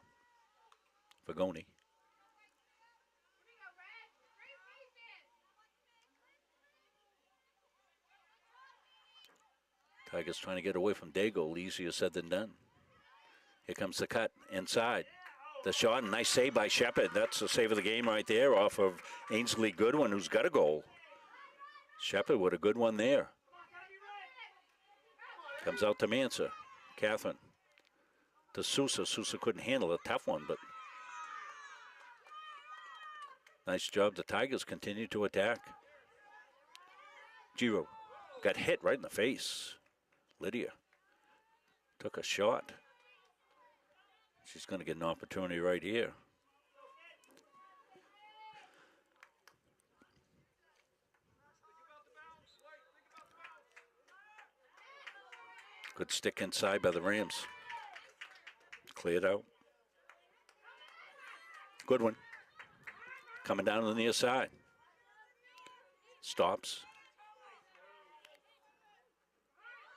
Fagoni. Tigers trying to get away from Daigle. Easier said than done. Here comes the cut inside. The shot, and nice save by Shepard. That's the save of the game right there off of Ainsley Goodwin, who's got a goal. Shepard with a good one there. Comes out to Mansa. Catherine to Sousa. Sousa couldn't handle a tough one, but nice job. The Tigers continue to attack. Giro got hit right in the face. Lydia took a shot. She's going to get an opportunity right here. Good stick inside by the Rams. Cleared out. Good one. Coming down to the near side. Stops.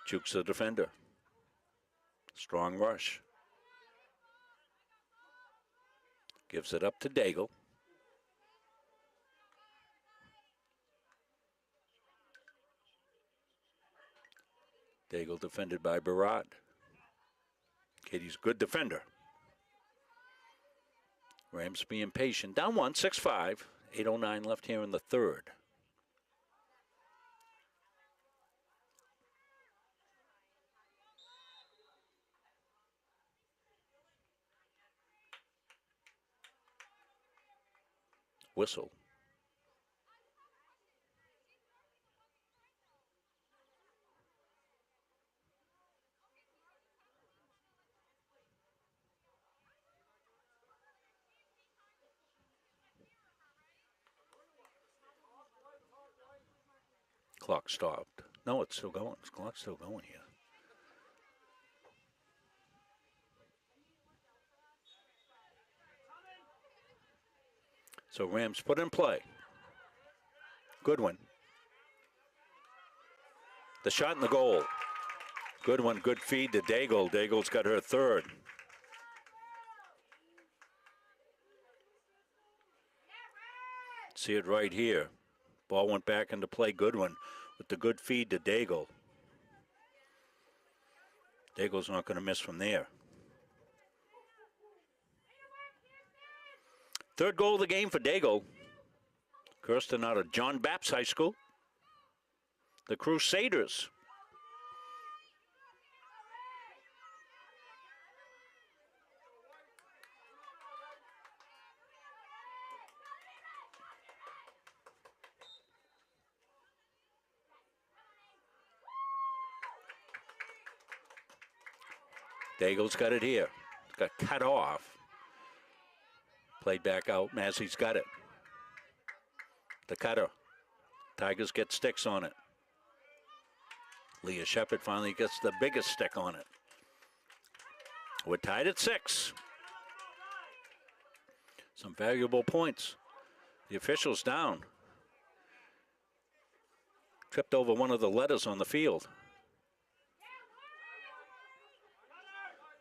Jukes the defender. Strong rush. Gives it up to Daigle. Daigle defended by Barad. Katie's good defender. Rams being patient. Down 1, 6-5. 8:09 left here in the third. Whistle. Clock stopped. No, it's still going. The clock's still going here. So Rams put in play. Goodwin. The shot in the goal. Goodwin, good feed to Daigle. Daigle's got her third. See it right here. Ball went back into play. Goodwin with the good feed to Daigle. Daigle's not going to miss from there. Third goal of the game for Daigle. Kirsten out of John Baptist High School. The Crusaders. Daigle's got it here. It's got cut off. Played back out. Massey's got it. The cutter. Tigers get sticks on it. Leah Shepard finally gets the biggest stick on it. We're tied at 6. Some valuable points. The official's down. Tripped over one of the letters on the field.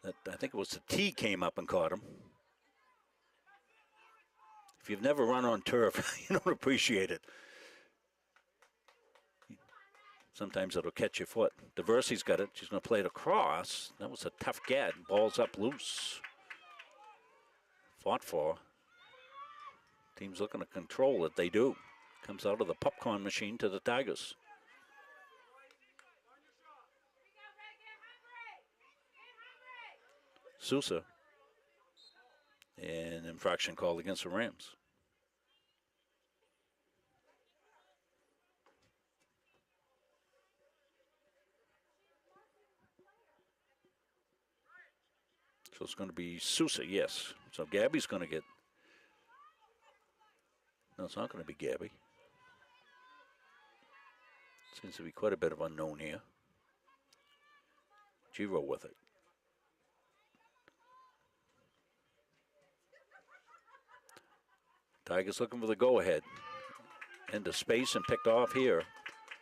I think it was the T came up and caught him. If you've never run on turf, you don't appreciate it. Sometimes it'll catch your foot. Diversi's got it. She's going to play it across. That was a tough get. Ball's up loose. Fought for. Team's looking to control it. They do. Comes out of the popcorn machine to the Tigers. Sousa. An infraction called against the Rams. So it's going to be Sousa, yes. So Gabby's going to get... No, it's not going to be Gabby. Seems to be quite a bit of unknown here. Giro with it. Tigers looking for the go-ahead. Into space and picked off here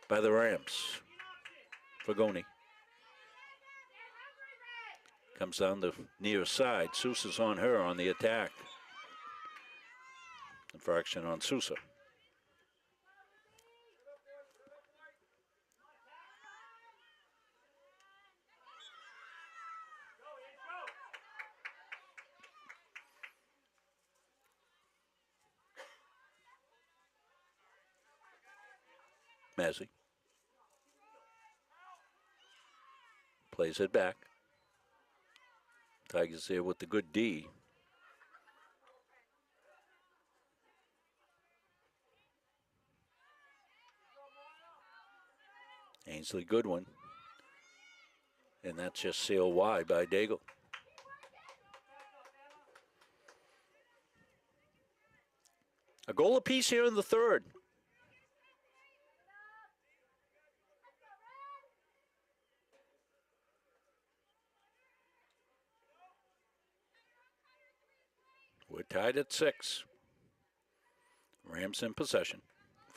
by the Rams. Fagoni. Comes down the near side. Sousa's on her on the attack. Infraction on Sousa. Massey plays it back. Tigers there with the good D. Ainsley Goodwin. And that's just sailed wide by Daigle. A goal apiece here in the third. We're tied at 6. Rams in possession.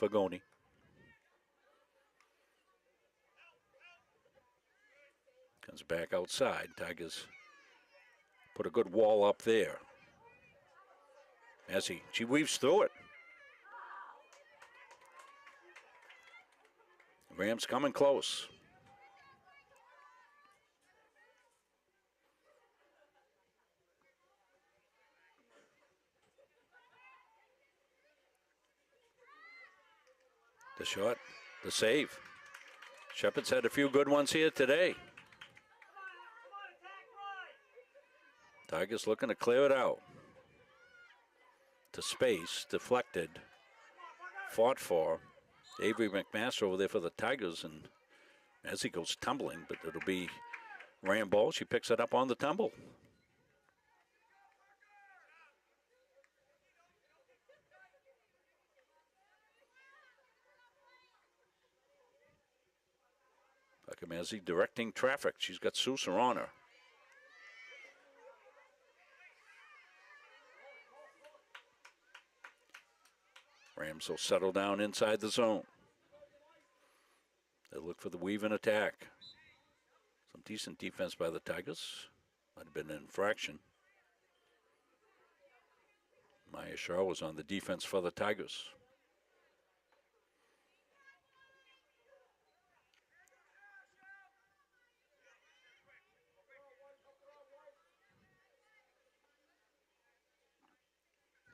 Fagoni. Sends it back outside. Tigers put a good wall up there. As she weaves through it. Rams coming close. The shot, the save. Shepard's had a few good ones here today. Tigers looking to clear it out. To space, deflected, fought for. Avery McMaster over there for the Tigers, and as he goes tumbling, but it'll be Ram ball. She picks it up on the tumble. Buckamazzi directing traffic. She's got Sousa on her. Rams will settle down inside the zone. They look for the weave and attack. Some decent defense by the Tigers. Might have been an infraction. Maya Shaw was on the defense for the Tigers.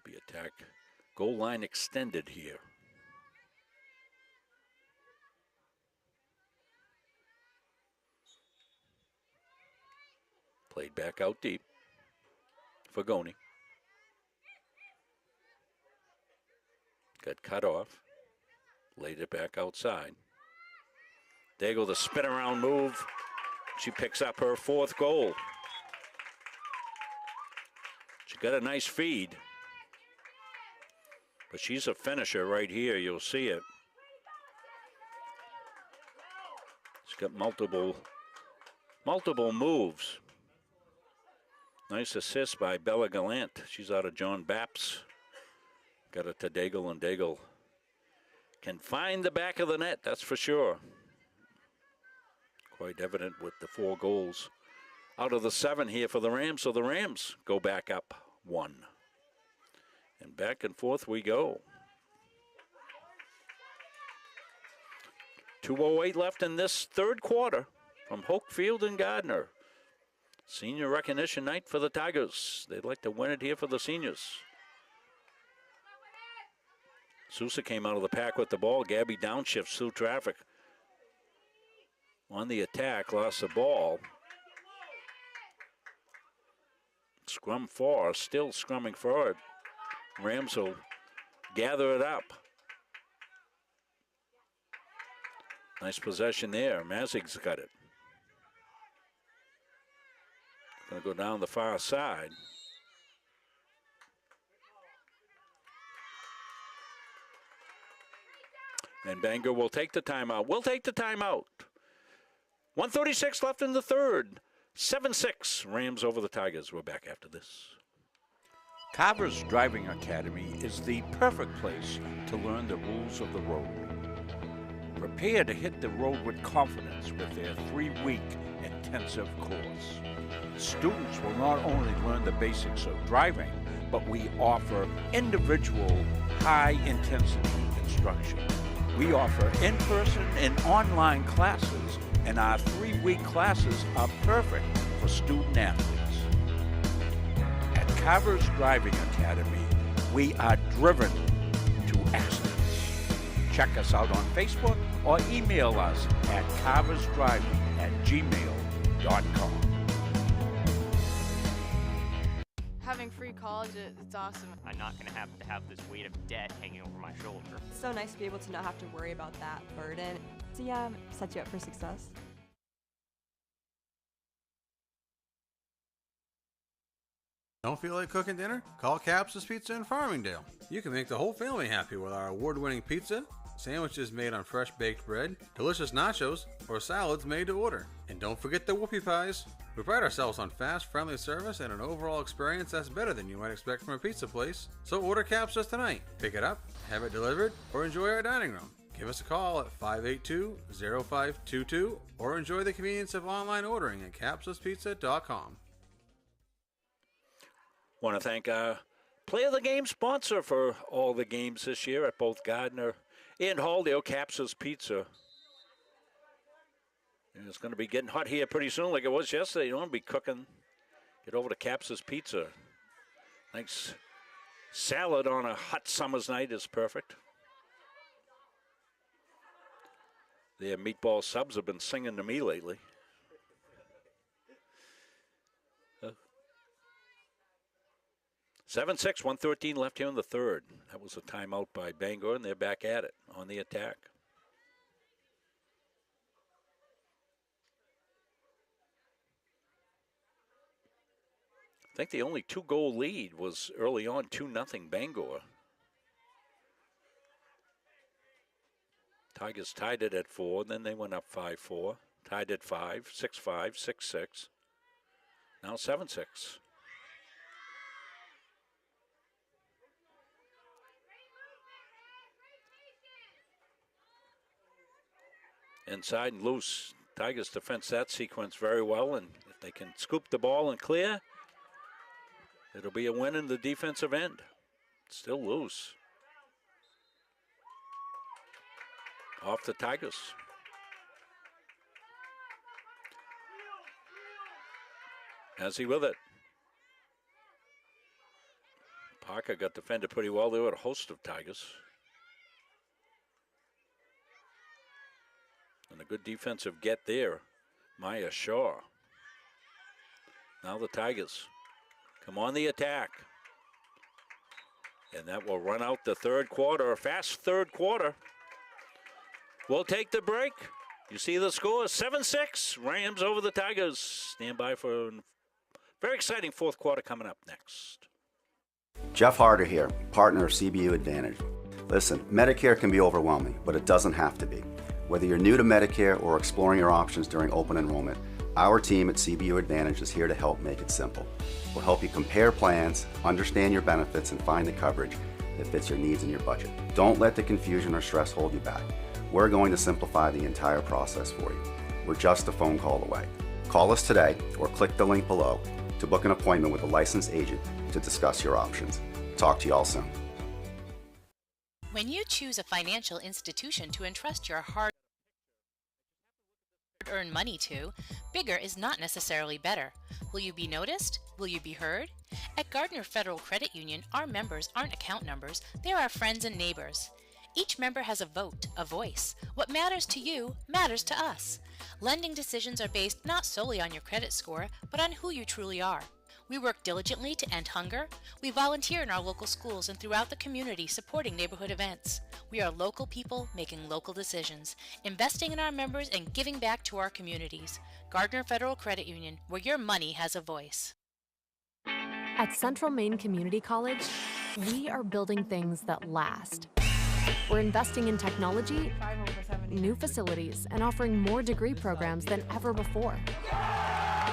Be attack. Goal line extended here. Played back out deep for Goni. Got cut off. Laid it back outside. Daigle, the spin around move. She picks up her 4th goal. She got a nice feed. But she's a finisher right here. You'll see it. She's got multiple moves. Nice assist by Bella Gallant. She's out of John Baps. Got it to Daigle, and Daigle can find the back of the net, that's for sure. Quite evident with the 4 goals out of the 7 here for the Rams. So the Rams go back up 1. And back and forth we go. 2:08 left in this 3rd quarter from Hoke Field and Gardiner. Senior recognition night for the Tigers. They'd like to win it here for the seniors. Sousa came out of the pack with the ball. Gabby downshifts through traffic. On the attack, lost the ball. Scrum for, still scrumming for it. Rams will gather it up. Nice possession there. Mazig's got it. Going to go down the far side. And Bangor will take the timeout. We'll take the timeout. 1:36 left in the 3rd. 7-6. Rams over the Tigers. We're back after this. Carver's Driving Academy is the perfect place to learn the rules of the road. Prepare to hit the road with confidence with their 3-week intensive course. Students will not only learn the basics of driving, but we offer individual, high-intensity instruction. We offer in-person and online classes, and our 3-week classes are perfect for student athletes. At Carver's Driving Academy, we are driven to excellence. Check us out on Facebook or email us at carversdriving@gmail.com. Having free college, it's awesome. I'm not going to have this weight of debt hanging over my shoulder. It's so nice to be able to not have to worry about that burden. So yeah, set you up for success. Don't feel like cooking dinner? Call Caps's Pizza in Farmingdale. You can make the whole family happy with our award-winning pizza, sandwiches made on fresh baked bread, delicious nachos, or salads made to order. And don't forget the whoopie pies. We pride ourselves on fast, friendly service and an overall experience that's better than you might expect from a pizza place. So order Caps's tonight. Pick it up, have it delivered, or enjoy our dining room. Give us a call at 582-0522 or enjoy the convenience of online ordering at capsuspizza.com. Want to thank our Play of the Game sponsor for all the games this year at both Gardiner and Halldale, Capsu's Pizza. And it's going to be getting hot here pretty soon like it was yesterday. You don't want to be cooking. Get over to Capsu's Pizza. Nice salad on a hot summer's night is perfect. Their meatball subs have been singing to me lately. 7-6, 1:13 left here in the third. That was a timeout by Bangor, and they're back at it on the attack. I think the only 2-goal lead was early on, 2-0 Bangor. Tigers tied it at 4, then they went up 5-4. Tied at 5, 6-5, 6-6. Now 7-6. Inside and loose. Tigers defense that sequence very well, and if they can scoop the ball and clear, it'll be a win in the defensive end. Still loose. Off the Tigers. Has he with it? Parker got defended pretty well. There were a host of Tigers. And a good defensive get there. Maya Shaw. Now the Tigers come on the attack. And that will run out the third quarter. A fast third quarter. We'll take the break. You see the score, 7-6. Rams over the Tigers. Stand by for a very exciting fourth quarter coming up next. Jeff Harder here, partner of CBU Advantage. Listen, Medicare can be overwhelming, but it doesn't have to be. Whether you're new to Medicare or exploring your options during open enrollment, our team at CBU Advantage is here to help make it simple. We'll help you compare plans, understand your benefits, and find the coverage that fits your needs and your budget. Don't let the confusion or stress hold you back. We're going to simplify the entire process for you. We're just a phone call away. Call us today or click the link below to book an appointment with a licensed agent to discuss your options. Talk to you all soon. When you choose a financial institution to entrust your hard-earned money to, bigger is not necessarily better. Will you be noticed? Will you be heard? At Gardiner Federal Credit Union, our members aren't account numbers, they're our friends and neighbors. Each member has a vote, a voice. What matters to you matters to us. Lending decisions are based not solely on your credit score, but on who you truly are. We work diligently to end hunger. We volunteer in our local schools and throughout the community supporting neighborhood events. We are local people making local decisions, investing in our members and giving back to our communities. Gardiner Federal Credit Union, where your money has a voice. At Central Maine Community College, we are building things that last. We're investing in technology, new facilities, and offering more degree programs than ever before.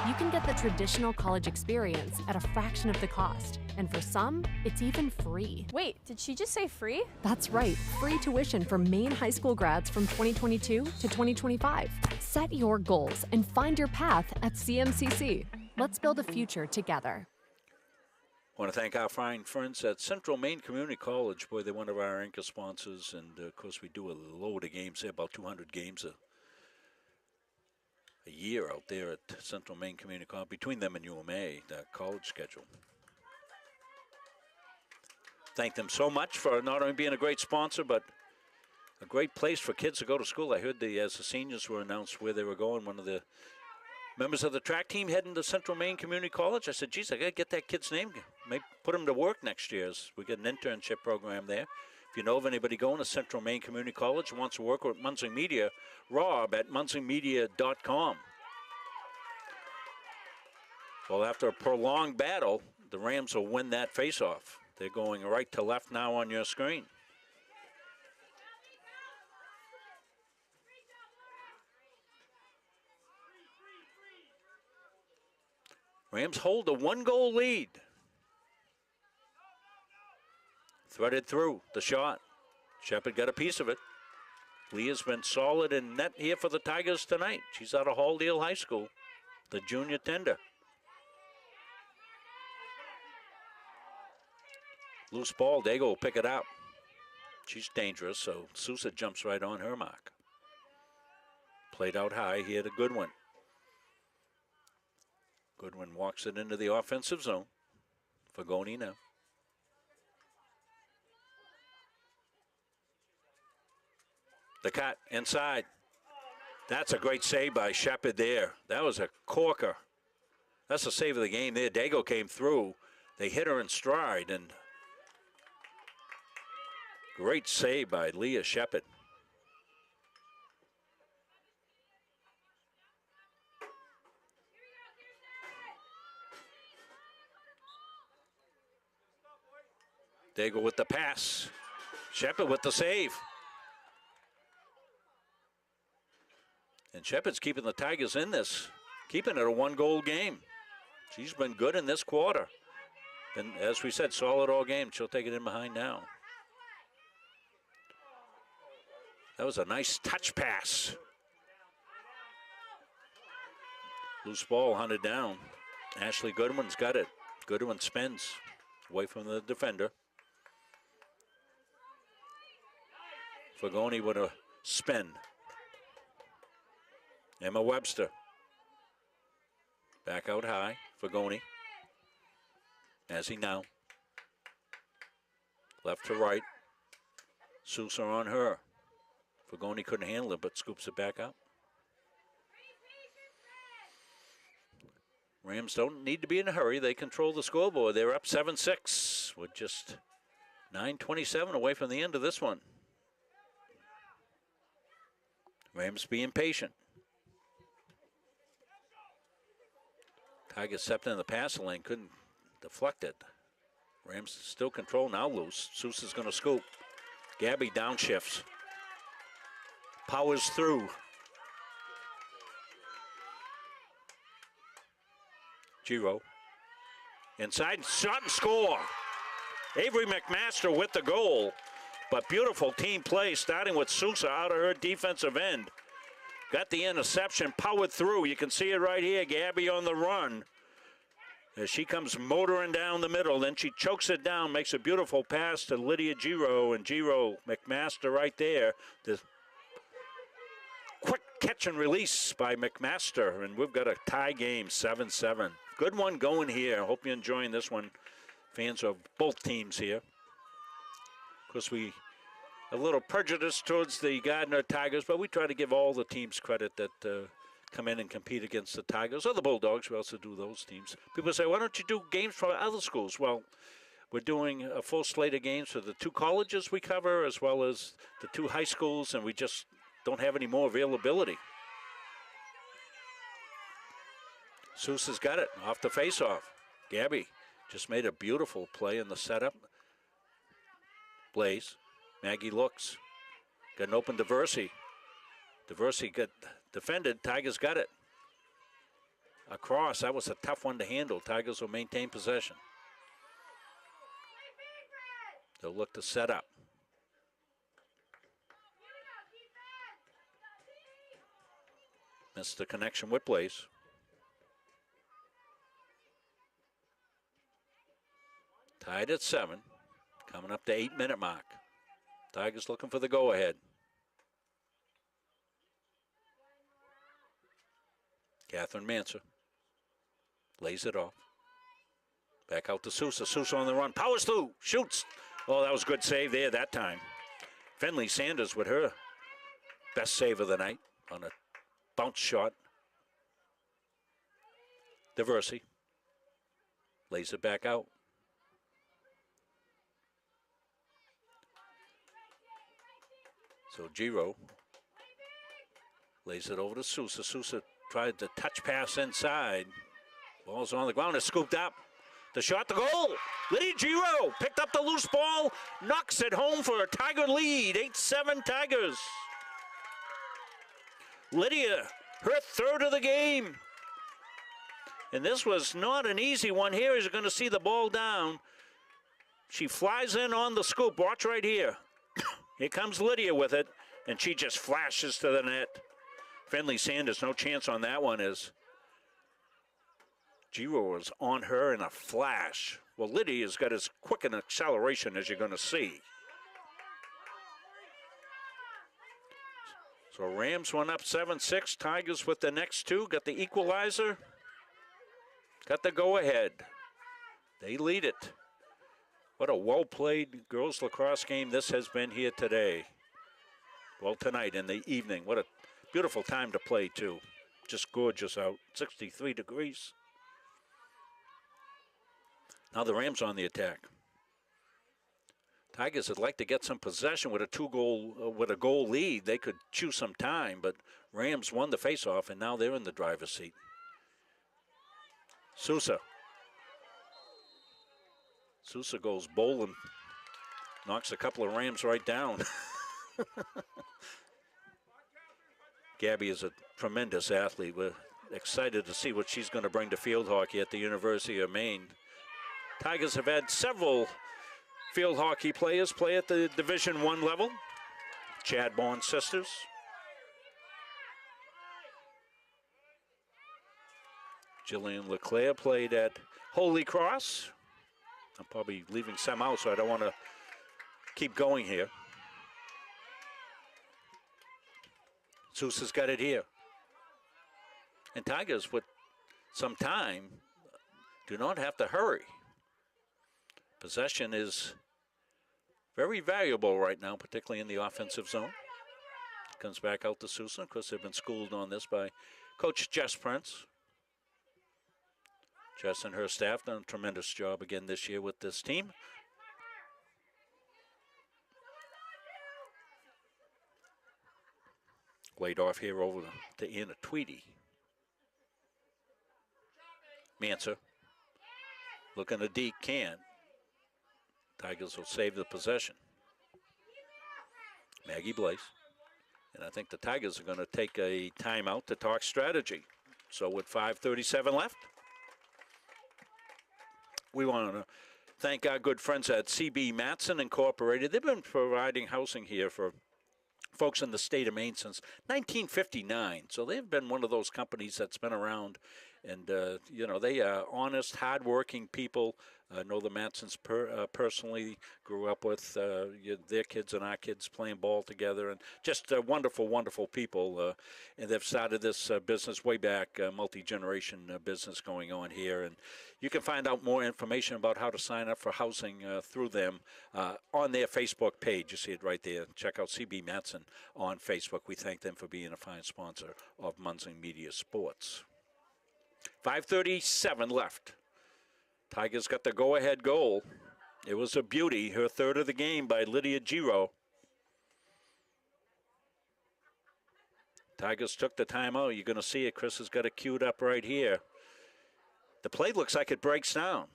You can get the traditional college experience at a fraction of the cost, and for some, it's even free. Wait, did she just say free? That's right, free tuition for Maine high school grads from 2022 to 2025. Set your goals and find your path at CMCC. Let's build a future together. I want to thank our fine friends at Central Maine Community College. Boy, they're one of our anchor sponsors, and of course we do a load of games there, about 200 games a year out there at Central Maine Community College, between them and UMA, the college schedule. Thank them so much for not only being a great sponsor, but a great place for kids to go to school. I heard as the seniors were announced where they were going, one of the members of the track team heading to Central Maine Community College. I said, geez, I got to get that kid's name. Maybe put him to work next year. We got an internship program there. If you know of anybody going to Central Maine Community College who wants to work with Munson Media, Rob at munsonmedia.com. Well, after a prolonged battle, the Rams will win that faceoff. They're going right to left now on your screen. Rams hold a 1-goal lead. Threaded through the shot. Shepard got a piece of it. Leah's been solid in net here for the Tigers tonight. She's out of Halldale High School, the junior tender. Loose ball, Dago will pick it up. She's dangerous, so Sousa jumps right on her mark. Played out high here to Goodwin. Goodwin walks it into the offensive zone. Fagoni now. The cut inside. That's a great save by Shepard there. That was a corker. That's the save of the game there. Dago came through. They hit her in stride, and great save by Leah Shepard. Dago with the pass. Shepard with the save. And Shepard's keeping the Tigers in this, keeping it a one-goal game. She's been good in this quarter. And as we said, solid all game. She'll take it in behind now. That was a nice touch pass. Loose ball hunted down. Ashley Goodwin's got it. Goodwin spins away from the defender. Fagoni with a spin. Emma Webster. Back out high. Fagoni. As he now. Left to right. Sousa on her. Fagoni couldn't handle it, but scoops it back up. Rams don't need to be in a hurry. They control the scoreboard. They're up 7-6 with just 9:27 away from the end of this one. Rams being patient. Tigers stepped in the passing lane, couldn't deflect it. Rams still control, now loose. Sousa's going to scoop. Gabby downshifts. Powers through. Giro. Inside, shot and score. Avery McMaster with the goal. But beautiful team play, starting with Sousa out of her defensive end. Got the interception, powered through. You can see it right here, Gabby on the run. As she comes motoring down the middle, then she chokes it down, makes a beautiful pass to Lydia Giro, and Giro McMaster right there. The quick catch and release by McMaster, and we've got a tie game, 7-7. Good one going here. Hope you're enjoying this one, fans of both teams here. Of course, we a little prejudice towards the Gardiner Tigers, but we try to give all the teams credit that come in and compete against the Tigers or the Bulldogs. We also do those teams. People say, why don't you do games for other schools? Well, we're doing a full slate of games for the two colleges we cover as well as the two high schools, and we just don't have any more availability. Sousa's got it off the face-off. Gabby just made a beautiful play in the setup. Blaze. Maggie looks. Got an open Diversey. Diversey got defended. Tigers got it. Across. That was a tough one to handle. Tigers will maintain possession. They'll look to set up. Missed the connection with Blaze. Tied at 7. Coming up to 8-minute mark. Tigers looking for the go-ahead. Catherine Manser lays it off. Back out to Sousa. Sousa on the run. Powers through. Shoots. Oh, that was a good save there that time. Finley Sanders with her best save of the night on a bounce shot. Diversey lays it back out. So Giro lays it over to Sousa. Sousa tried to touch pass inside. Ball's on the ground. It's scooped up. The shot, the goal. Lydia Giro picked up the loose ball. Knocks it home for a Tiger lead. 8-7 Tigers. Lydia, her third of the game. And this was not an easy one here. As you're going to see the ball down. She flies in on the scoop. Watch right here. Here comes Lydia with it, And she just flashes to the net. Finley Sanders, no chance on that one as Giro was on her in a flash. Well, Liddy has got as quick an acceleration as you're going to see. So Rams went up 7-6. Tigers with the next two. Got the equalizer. Got the go-ahead. They lead it. What a well-played girls lacrosse game this has been here today. Well, tonight in the evening. What a beautiful time to play, too. Just gorgeous out. 63 degrees. Now the Rams on the attack. Tigers would like to get some possession with a goal lead. They could chew some time, but Rams won the faceoff, and now they're in the driver's seat. Sousa. Sousa goes bowling, knocks a couple of Rams right down. Gabby is a tremendous athlete. We're excited to see what she's going to bring to field hockey at the University of Maine. Tigers have had several field hockey players play at the Division I level. Chadbourne sisters. Jillian LeClaire played at Holy Cross. I'm probably leaving some out, so I don't want to keep going here. Sousa's got it here. And Tigers, with some time, do not have to hurry. Possession is very valuable right now, particularly in the offensive zone. Comes back out to Sousa. Of course, they've been schooled on this by Coach Jess Prince. Jess and her staff done a tremendous job again this year with this team. Laid off here over to Anna Tweedy. Manser looking to Deke, can. Tigers will save the possession. Maggie Blaze. And I think the Tigers are going to take a timeout to talk strategy. So with 5:37 left, we want to thank our good friends at CB Matson Incorporated. They've been providing housing here for folks in the state of Maine since 1959. So they've been one of those companies that's been around. And, you know, they are honest, hardworking people. I know the Matsons personally, grew up with their kids and our kids playing ball together. And just wonderful, wonderful people. And they've started this business way back, multi-generation business going on here. And you can find out more information about how to sign up for housing through them on their Facebook page. You see it right there. Check out CB Matson on Facebook. We thank them for being a fine sponsor of Munson Media Sports. 5:37 left. Tigers got the go-ahead goal. It was a beauty, her third of the game by Lydia Giro. Tigers took the timeout. You're going to see it. Chris has got it queued up right here. The play looks like it breaks down.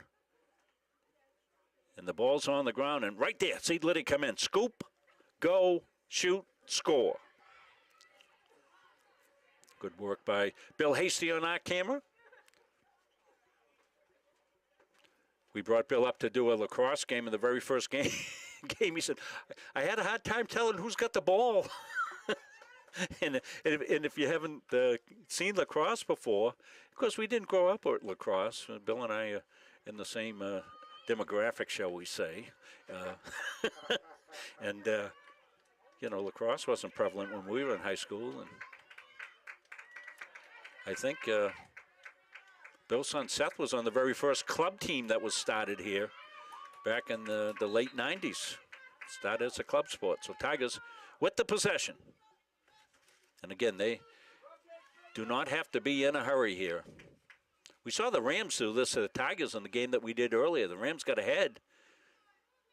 And the ball's on the ground. And right there, see Lydia come in. Scoop, go, shoot, score. Good work by Bill Hasty on our camera. We brought Bill up to do a lacrosse game in the very first game. He said, I had a hard time telling who's got the ball. and if you haven't seen lacrosse before, of course, we didn't grow up with lacrosse. Bill and I are in the same demographic, shall we say. And, you know, lacrosse wasn't prevalent when we were in high school. And I think Bill's son Seth was on the very first club team that was started here back in the late 90s. Started as a club sport. So Tigers with the possession. And again, they do not have to be in a hurry here. We saw the Rams do this to the Tigers in the game that we did earlier. The Rams got ahead,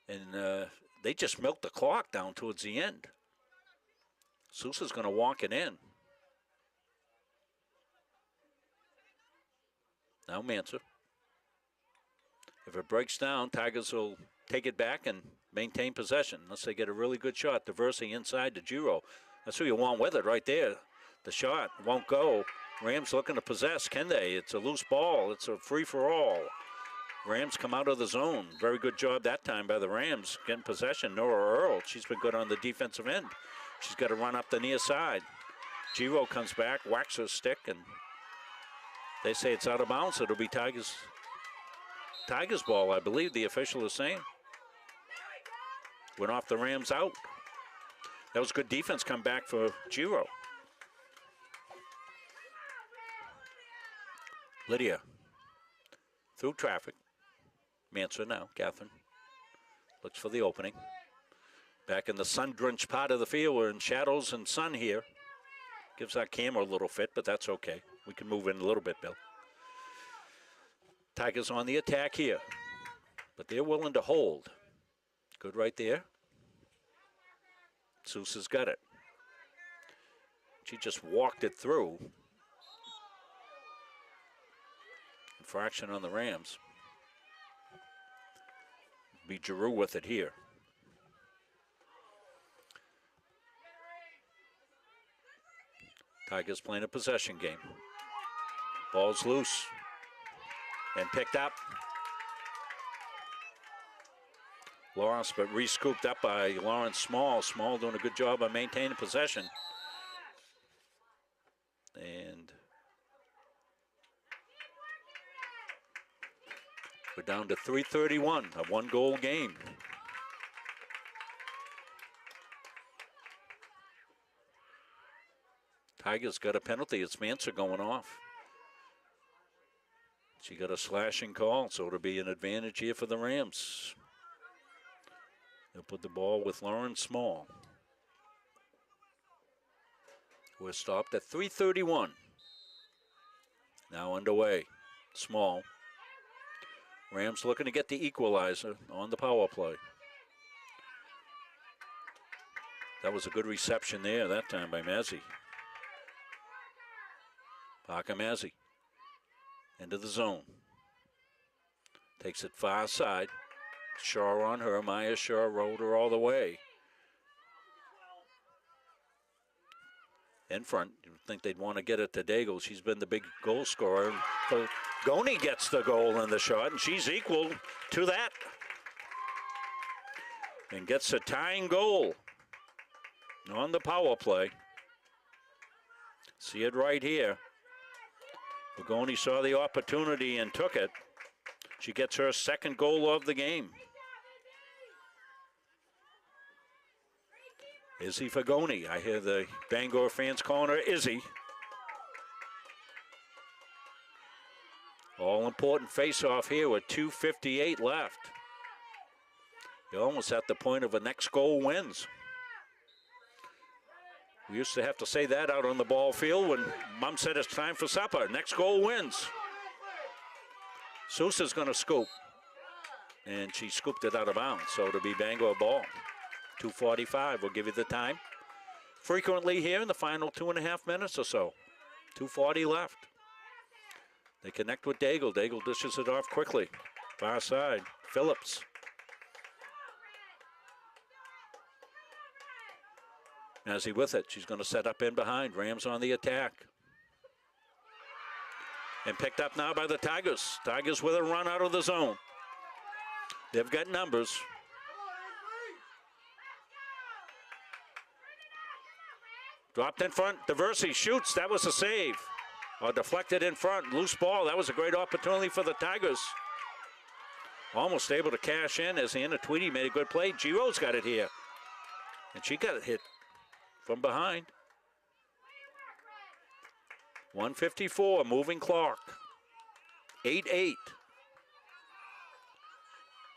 and they just milked the clock down towards the end. Sousa's going to walk it in. Now Manser. If it breaks down, Tigers will take it back and maintain possession unless they get a really good shot. Diversey inside to Giro. That's who you want with it right there. The shot won't go. Rams looking to possess. Can they? It's a loose ball. It's a free-for-all. Rams come out of the zone. Very good job that time by the Rams getting possession. Nora Earl, she's been good on the defensive end. She's got to run up the near side. Giro comes back, whacks her stick, and they say it's out of bounds. It'll be Tigers ball, I believe the official is saying. Went off the Rams out. That was good defense come back for Giro. Lydia through traffic. Manser now, Catherine. Looks for the opening. Back in the sun-drenched part of the field. We're in shadows and sun here. Gives our camera a little fit, but that's okay. We can move in a little bit, Bill. Tigers on the attack here, but they're willing to hold. Good right there. Seuss has got it. She just walked it through. Infraction on the Rams. Be Giroux with it here. Tigers playing a possession game. Ball's loose and picked up. Lost, but re-scooped up by Lawrence Small. Small doing a good job of maintaining possession. And we're down to 3:31, a one-goal game. Tigers got a penalty. It's Manser going off. She got a slashing call, so it'll be an advantage here for the Rams. They'll put the ball with Lauren Small. We're stopped at 3:31. Now underway. Small. Rams looking to get the equalizer on the power play. That was a good reception there that time by Mazzy. Parker Mazzy into the zone. Takes it far side. Shaw on her. Maya Shaw rode her all the way. In front. You'd think they'd want to get it to Daigle. She's been the big goal scorer. Goni gets the goal in the shot, and she's equal to that. And gets a tying goal on the power play. See it right here. Goni saw the opportunity and took it. She gets her second goal of the game. Izzy Fagoni. I hear the Bangor fans calling her Izzy. All important face-off here with 2:58 left. You're almost at the point of a next goal wins. We used to have to say that out on the ball field when Mom said it's time for supper. Next goal wins. Sousa's going to scoop. And she scooped it out of bounds, so it'll be Bangor ball. 2:45 will give you the time. Frequently here in the final 2.5 minutes or so. 2:40 left. They connect with Daigle. Daigle dishes it off quickly. Far side. Phillips. Mazzy with it. She's going to set up in behind. Rams on the attack. And picked up now by the Tigers. Tigers with a run out of the zone. They've got numbers. Dropped in front. Diversey shoots. That was a save. Deflected in front. Loose ball. That was a great opportunity for the Tigers. Almost able to cash in as Anna Tweedy made a good play. Giro's got it here. And she got it hit from behind. 1:54, moving clock. 8-8.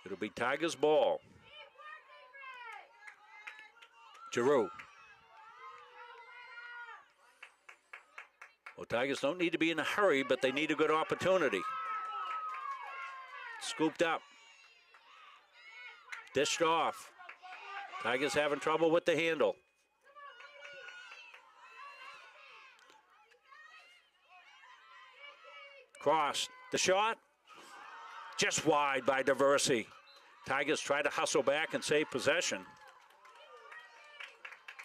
It'll be Tigers ball. Giroux. Well, Tigers don't need to be in a hurry, but they need a good opportunity. Scooped up. Dished off. Tigers having trouble with the handle. Cross. The shot. Just wide by Diversey. Tigers try to hustle back and save possession.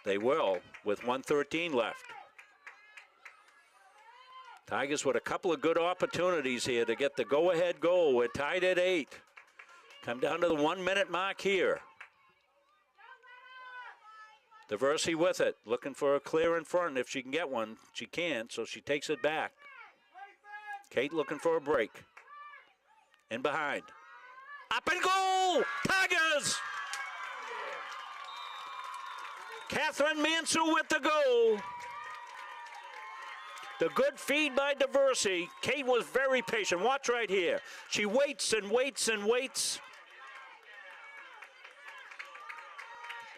They will with 1:13 left. Tigers with a couple of good opportunities here to get the go-ahead goal. We're tied at 8. Come down to the 1 minute mark here. Diversey with it, looking for a clear in front. If she can get one, she can't, so she takes it back. Kate looking for a break. In behind. Up and goal! Tigers! Catherine Mansell with the goal. The good feed by Diversey. Kate was very patient. Watch right here. She waits and waits and waits.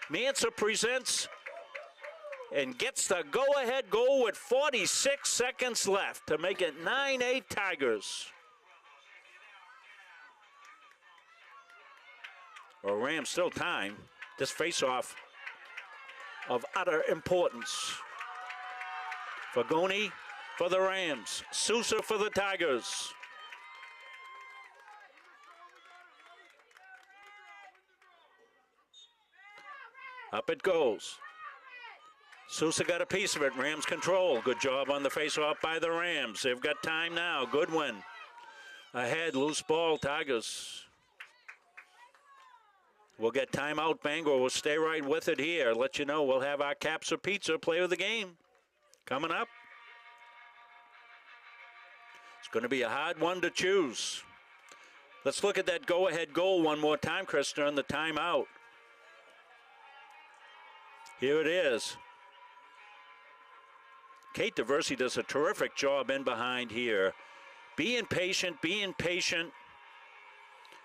Mansell presents and gets the go-ahead goal with 46 seconds left to make it 9-8 Tigers. Well, Rams still time. This face-off of utter importance. Fagoni for the Rams. Sousa for the Tigers. Up it goes. Sousa got a piece of it. Rams control. Good job on the face-off by the Rams. They've got time now. Goodwin ahead. Loose ball, Tigers. We'll get timeout. Bangor will stay right with it here. Let you know we'll have our Caps or Pizza play of the game coming up. It's going to be a hard one to choose. Let's look at that go-ahead goal one more time, Chris, during the timeout. Here it is. Kate Diversey does a terrific job in behind here. Being patient, being patient.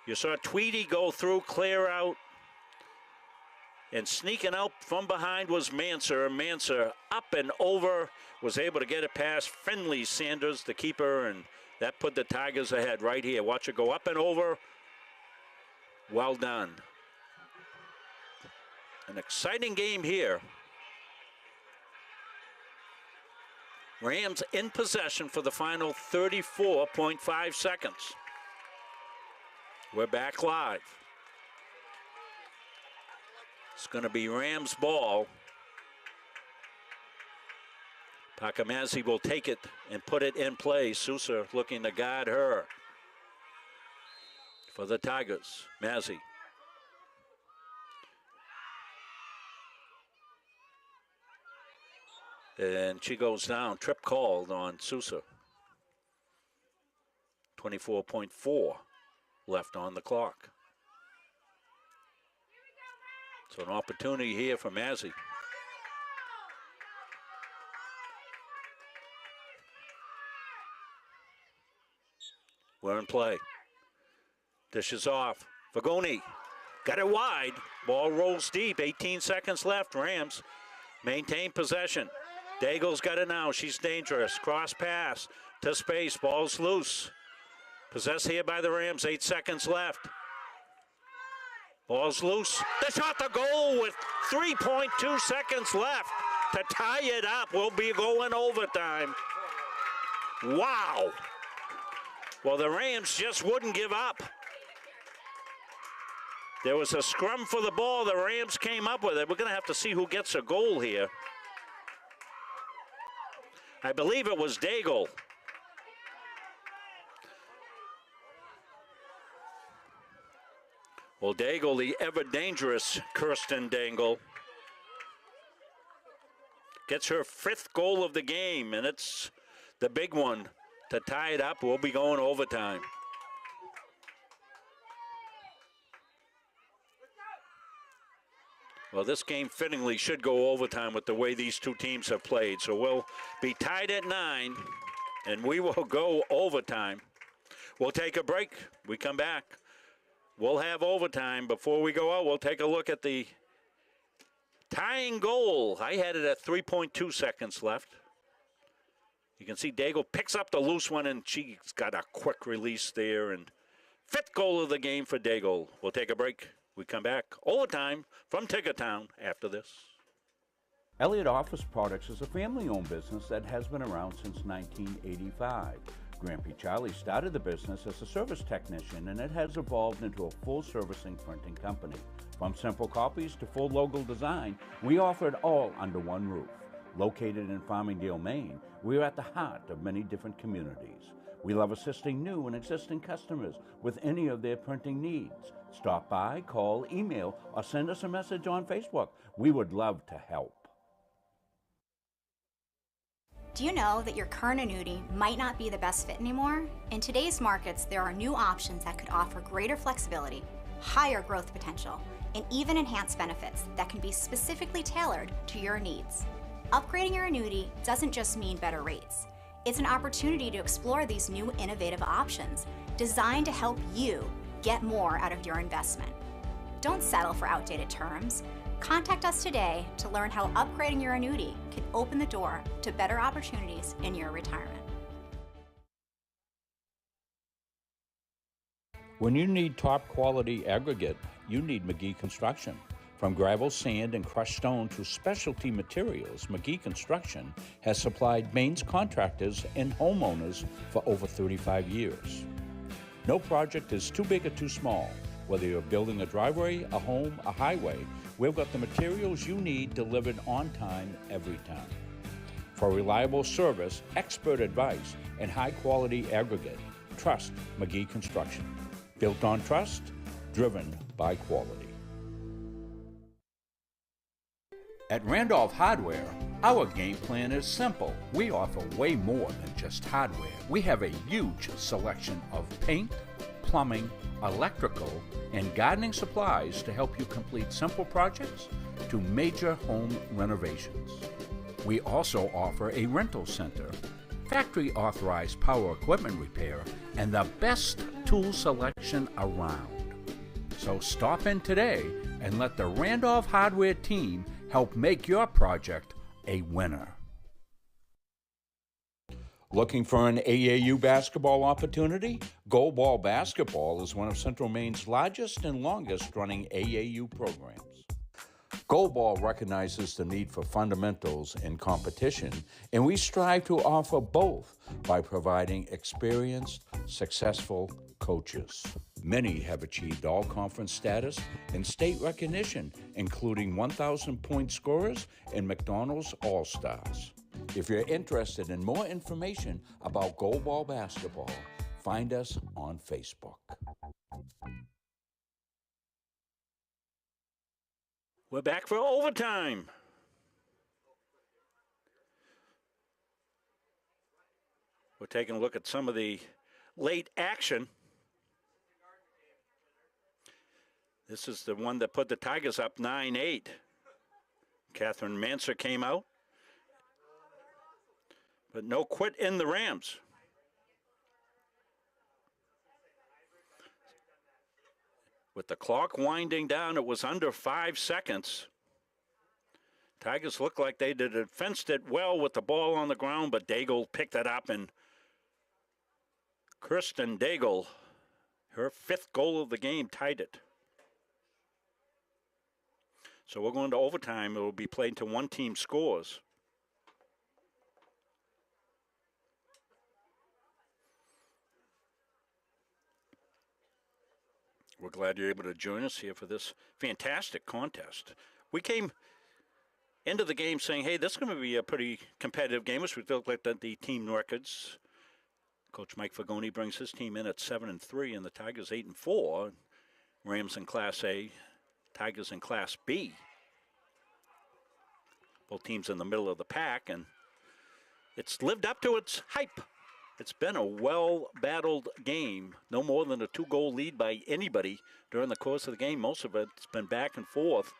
You saw Tweedy go through, clear out. And sneaking out from behind was Manser. Manser up and over, was able to get it past Finley Sanders, the keeper, and that put the Tigers ahead right here. Watch it go up and over. Well done. An exciting game here. Rams in possession for the final 34.5 seconds. We're back live. It's going to be Rams ball. Pakamazzi will take it and put it in play. Sousa looking to guard her. For the Tigers, Mazzi. And she goes down. Trip called on Sousa. 24.4 left on the clock. So an opportunity here for Mazzi. We're in play. Dishes off. Fagoni got it wide. Ball rolls deep. 18 seconds left. Rams maintain possession. Daigle's got it now. She's dangerous. Cross pass to space. Ball's loose. Possessed here by the Rams. 8 seconds left. Ball's loose. They shot the goal with 3.2 seconds left to tie it up. We'll be going overtime. Wow. Well, the Rams just wouldn't give up. There was a scrum for the ball. The Rams came up with it. We're going to have to see who gets a goal here. I believe it was Daigle. Well, Daigle, the ever-dangerous Kirsten Dangle, gets her 5th goal of the game, and it's the big one to tie it up. We'll be going overtime. Well, this game fittingly should go overtime with the way these two teams have played. So we'll be tied at 9, and we will go overtime. We'll take a break. We come back. We'll have overtime. Before we go out, we'll take a look at the tying goal. I had it at 3.2 seconds left. You can see Daigle picks up the loose one, and she's got a quick release there. And 5th goal of the game for Daigle. We'll take a break. We come back overtime from Tickertown after this. Elliott Office Products is a family-owned business that has been around since 1985. Grampy Charlie started the business as a service technician, and it has evolved into a full-servicing printing company. From simple copies to full logo design, we offer it all under one roof. Located in Farmingdale, Maine, we are at the heart of many different communities. We love assisting new and existing customers with any of their printing needs. Stop by, call, email, or send us a message on Facebook. We would love to help. Do you know that your current annuity might not be the best fit anymore? In today's markets, there are new options that could offer greater flexibility, higher growth potential, and even enhanced benefits that can be specifically tailored to your needs. Upgrading your annuity doesn't just mean better rates. It's an opportunity to explore these new innovative options designed to help you get more out of your investment. Don't settle for outdated terms. Contact us today to learn how upgrading your annuity can open the door to better opportunities in your retirement. When you need top quality aggregate, you need McGee Construction. From gravel, sand, and crushed stone to specialty materials, McGee Construction has supplied Maine's contractors and homeowners for over 35 years. No project is too big or too small. Whether you're building a driveway, a home, a highway, we've got the materials you need delivered on time every time. For reliable service, expert advice, and high-quality aggregate, trust McGee Construction. Built on trust, driven by quality. At Randolph Hardware, our game plan is simple. We offer way more than just hardware. We have a huge selection of paint, plumbing, electrical, and gardening supplies to help you complete simple projects to major home renovations. We also offer a rental center, factory authorized power equipment repair, and the best tool selection around. So stop in today and let the Randolph Hardware team help make your project a winner. Looking for an AAU basketball opportunity? Gold Ball Basketball is one of Central Maine's largest and longest running AAU programs. Gold Ball recognizes the need for fundamentals in competition, and we strive to offer both by providing experienced, successful coaches. Many have achieved all-conference status and state recognition, including 1,000-point scorers and McDonald's All-Stars. If you're interested in more information about Gold Ball Basketball, find us on Facebook. We're back for overtime. We're taking a look at some of the late action. This is the one that put the Tigers up 9-8. Catherine Manser came out, but no quit in the Rams. With the clock winding down, it was under 5 seconds. Tigers looked like they fenced it well with the ball on the ground, but Daigle picked it up, and Kirsten Daigle, her 5th goal of the game, tied it. So we're going to overtime. It will be played to one team scores. We're glad you're able to join us here for this fantastic contest. We came into the game saying, hey, this is going to be a pretty competitive game, which we looked like the team records. Coach Mike Fagoni brings his team in at 7-3, and the Tigers 8-4. Rams in Class A, Tigers in Class B. Both teams in the middle of the pack, and it's lived up to its hype. It's been a well-battled game. No more than a 2-goal lead by anybody during the course of the game. Most of it's been back and forth,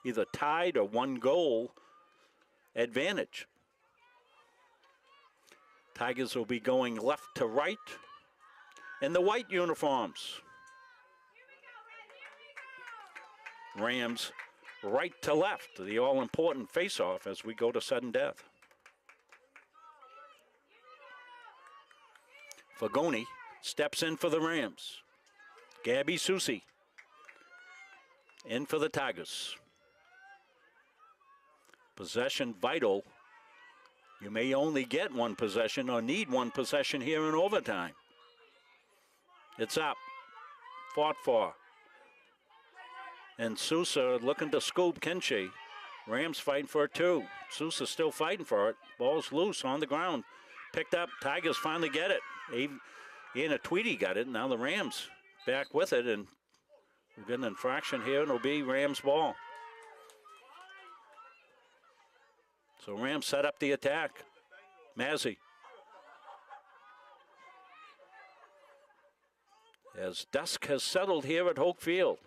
either tied or 1-goal advantage. Tigers will be going left to right in the white uniforms. Rams right to left, the all-important face-off as we go to sudden death. Fagoni steps in for the Rams. Gabby Susi in for the Tigers. Possession vital. You may only get one possession or need one possession here in overtime. It's up. Fought for. And Sousa looking to scoop, can she? Rams fighting for it too. Sousa still fighting for it. Ball's loose on the ground. picked up. Tigers finally get it. Ian Tweedy got it. Now the Rams back with it, and we'll get an infraction here, and it'll be Rams ball. So Rams set up the attack. Mazzy. As dusk has settled here at Hoke Field.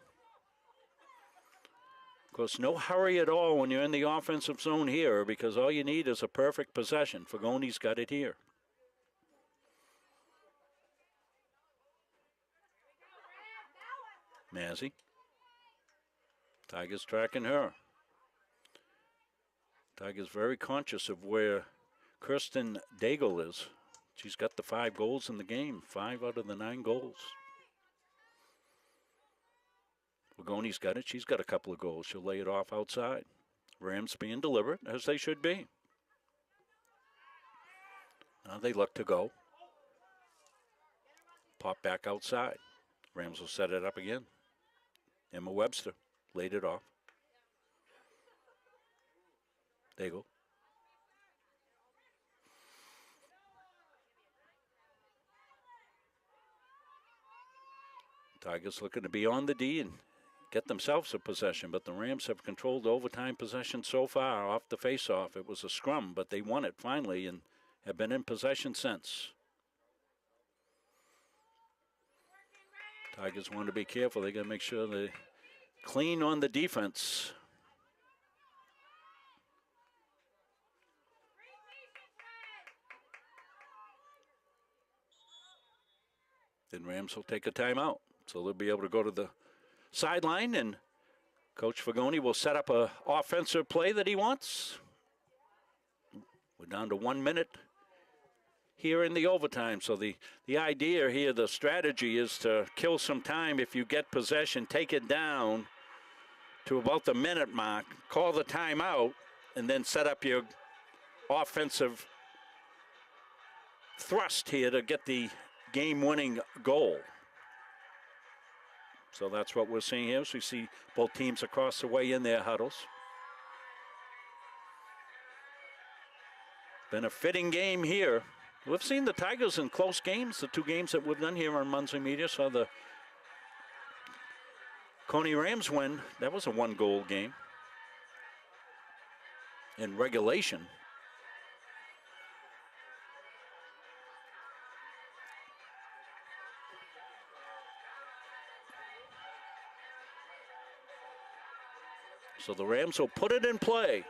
Of course, no hurry at all when you're in the offensive zone here, because all you need is a perfect possession. Fagoni's got it here. Mazzy. Tigers tracking her. Tigers very conscious of where Kirsten Daigle is. She's got the 5 goals in the game, 5 out of the 9 goals. Lagoni's got it. She's got a couple of goals. She'll lay it off outside. Rams being deliberate, as they should be. Now they look to go. Pop back outside. Rams will set it up again. Emma Webster laid it off. Daigle. Tigers looking to be on the D and get themselves a possession, but the Rams have controlled overtime possession so far off the face-off. It was a scrum, but they won it finally and have been in possession since. Tigers want to be careful. They got to make sure they clean on the defense. Then Rams will take a timeout. So they'll be able to go to the sideline, and Coach Fagoni will set up a offensive play that he wants. We're down to 1 minute here in the overtime. So the idea here, the strategy is to kill some time. If you get possession, take it down to about the minute mark, call the timeout, and then set up your offensive thrust here to get the game-winning goal. So that's what we're seeing here. So we see both teams across the way in their huddles. Been a fitting game here. We've seen the Tigers in close games, the 2 games that we've done here on Muncie Media. So the Coney Rams win, that was a 1-goal game in regulation. So the Rams will put it in play.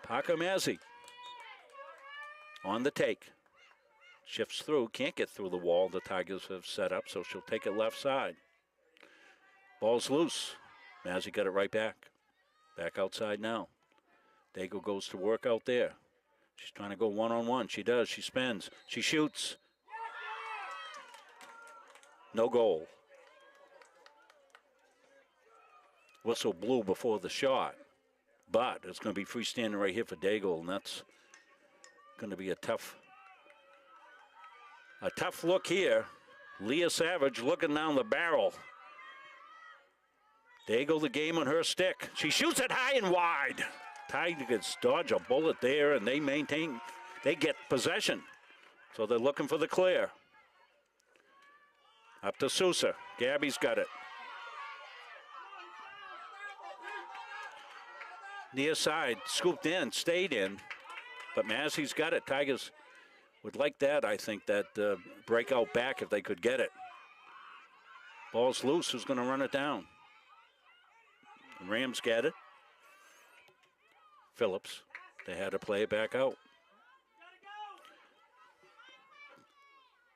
Parker Mazzy on the take. Shifts through, can't get through the wall the Tigers have set up, so she'll take it left side. Ball's loose. Mazzy got it right back. Back outside now. Daigle goes to work out there. She's trying to go one-on-one. She does. She spins. She shoots. No goal. Whistle blew before the shot, but it's going to be freestanding right here for Daigle, and that's going to be a tough look here. Leah Savage looking down the barrel. Daigle the game on her stick. She shoots it high and wide. Tigers dodge a bullet there, and they get possession. So they're looking for the clear. Up to Sousa. Gabby's got it. Near side, scooped in, stayed in, but Mazzy's got it. Tigers would like that, I think, that breakout back if they could get it. Ball's loose, who's going to run it down? The Rams get it. Phillips, they had to play it back out.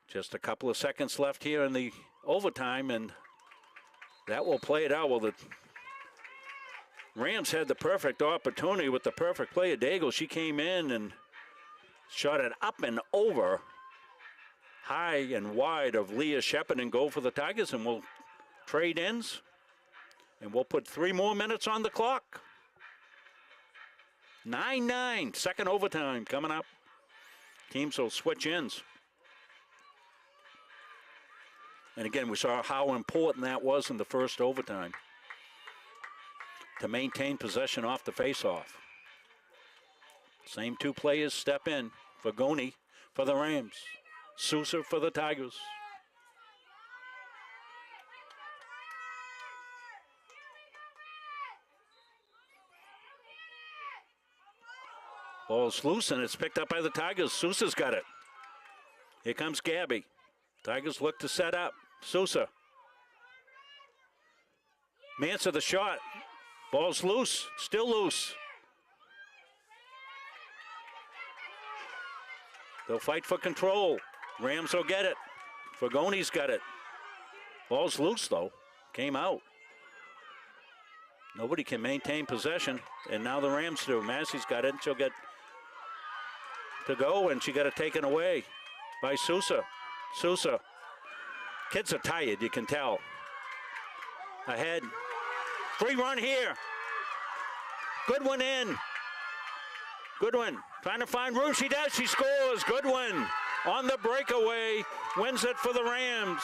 Just a couple of seconds left here in the overtime, and that will play it out. Well, the Rams had the perfect opportunity with the perfect play of Daigle. She came in and shot it up and over, high and wide of Leah Shepard, and go for the Tigers, and we'll trade ends, and we'll put 3 more minutes on the clock. 9-9, second overtime coming up. Teams will switch ends. And again, we saw how important that was in the first overtime to maintain possession off the faceoff. Same two players step in. Fagoni for the Rams. Sousa for the Tigers. Ball's loose and it's picked up by the Tigers. Sousa's got it. Here comes Gabby. Tigers look to set up. Sousa. Mansa the shot. Ball's loose. Still loose. They'll fight for control. Rams will get it. Fagoni's got it. Ball's loose though. Came out. Nobody can maintain possession. And now the Rams do. Massey's got it. She'll get to go, and she got it taken away by Sousa. Sousa. Kids are tired, you can tell. Ahead. Free run here. Good one in. Good one. Trying to find room. She does. She scores. Good one. On the breakaway. Wins it for the Rams.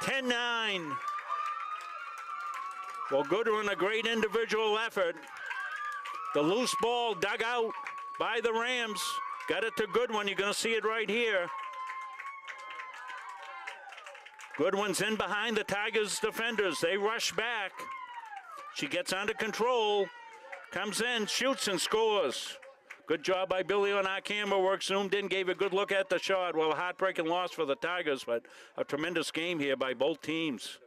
10-9. Well, Goodwin, a great individual effort. The loose ball dug out by the Rams. Got it to Goodwin. You're going to see it right here. Goodwin's in behind the Tigers defenders. They rush back. She gets under control. Comes in, shoots, and scores. Good job by Billy on our camera work. Zoomed in, gave a good look at the shot. Well, a heartbreaking loss for the Tigers, but a tremendous game here by both teams.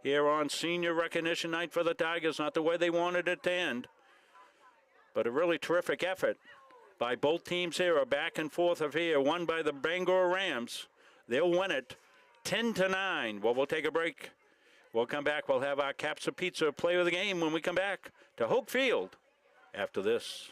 Here on senior recognition night for the Tigers, not the way they wanted it to end, but a really terrific effort by both teams here. A back and forth of here, won by the Bangor Rams. They'll win it 10-9. Well, we'll take a break. We'll come back. We'll have our Caps of Pizza play of the game when we come back to Hope Field after this.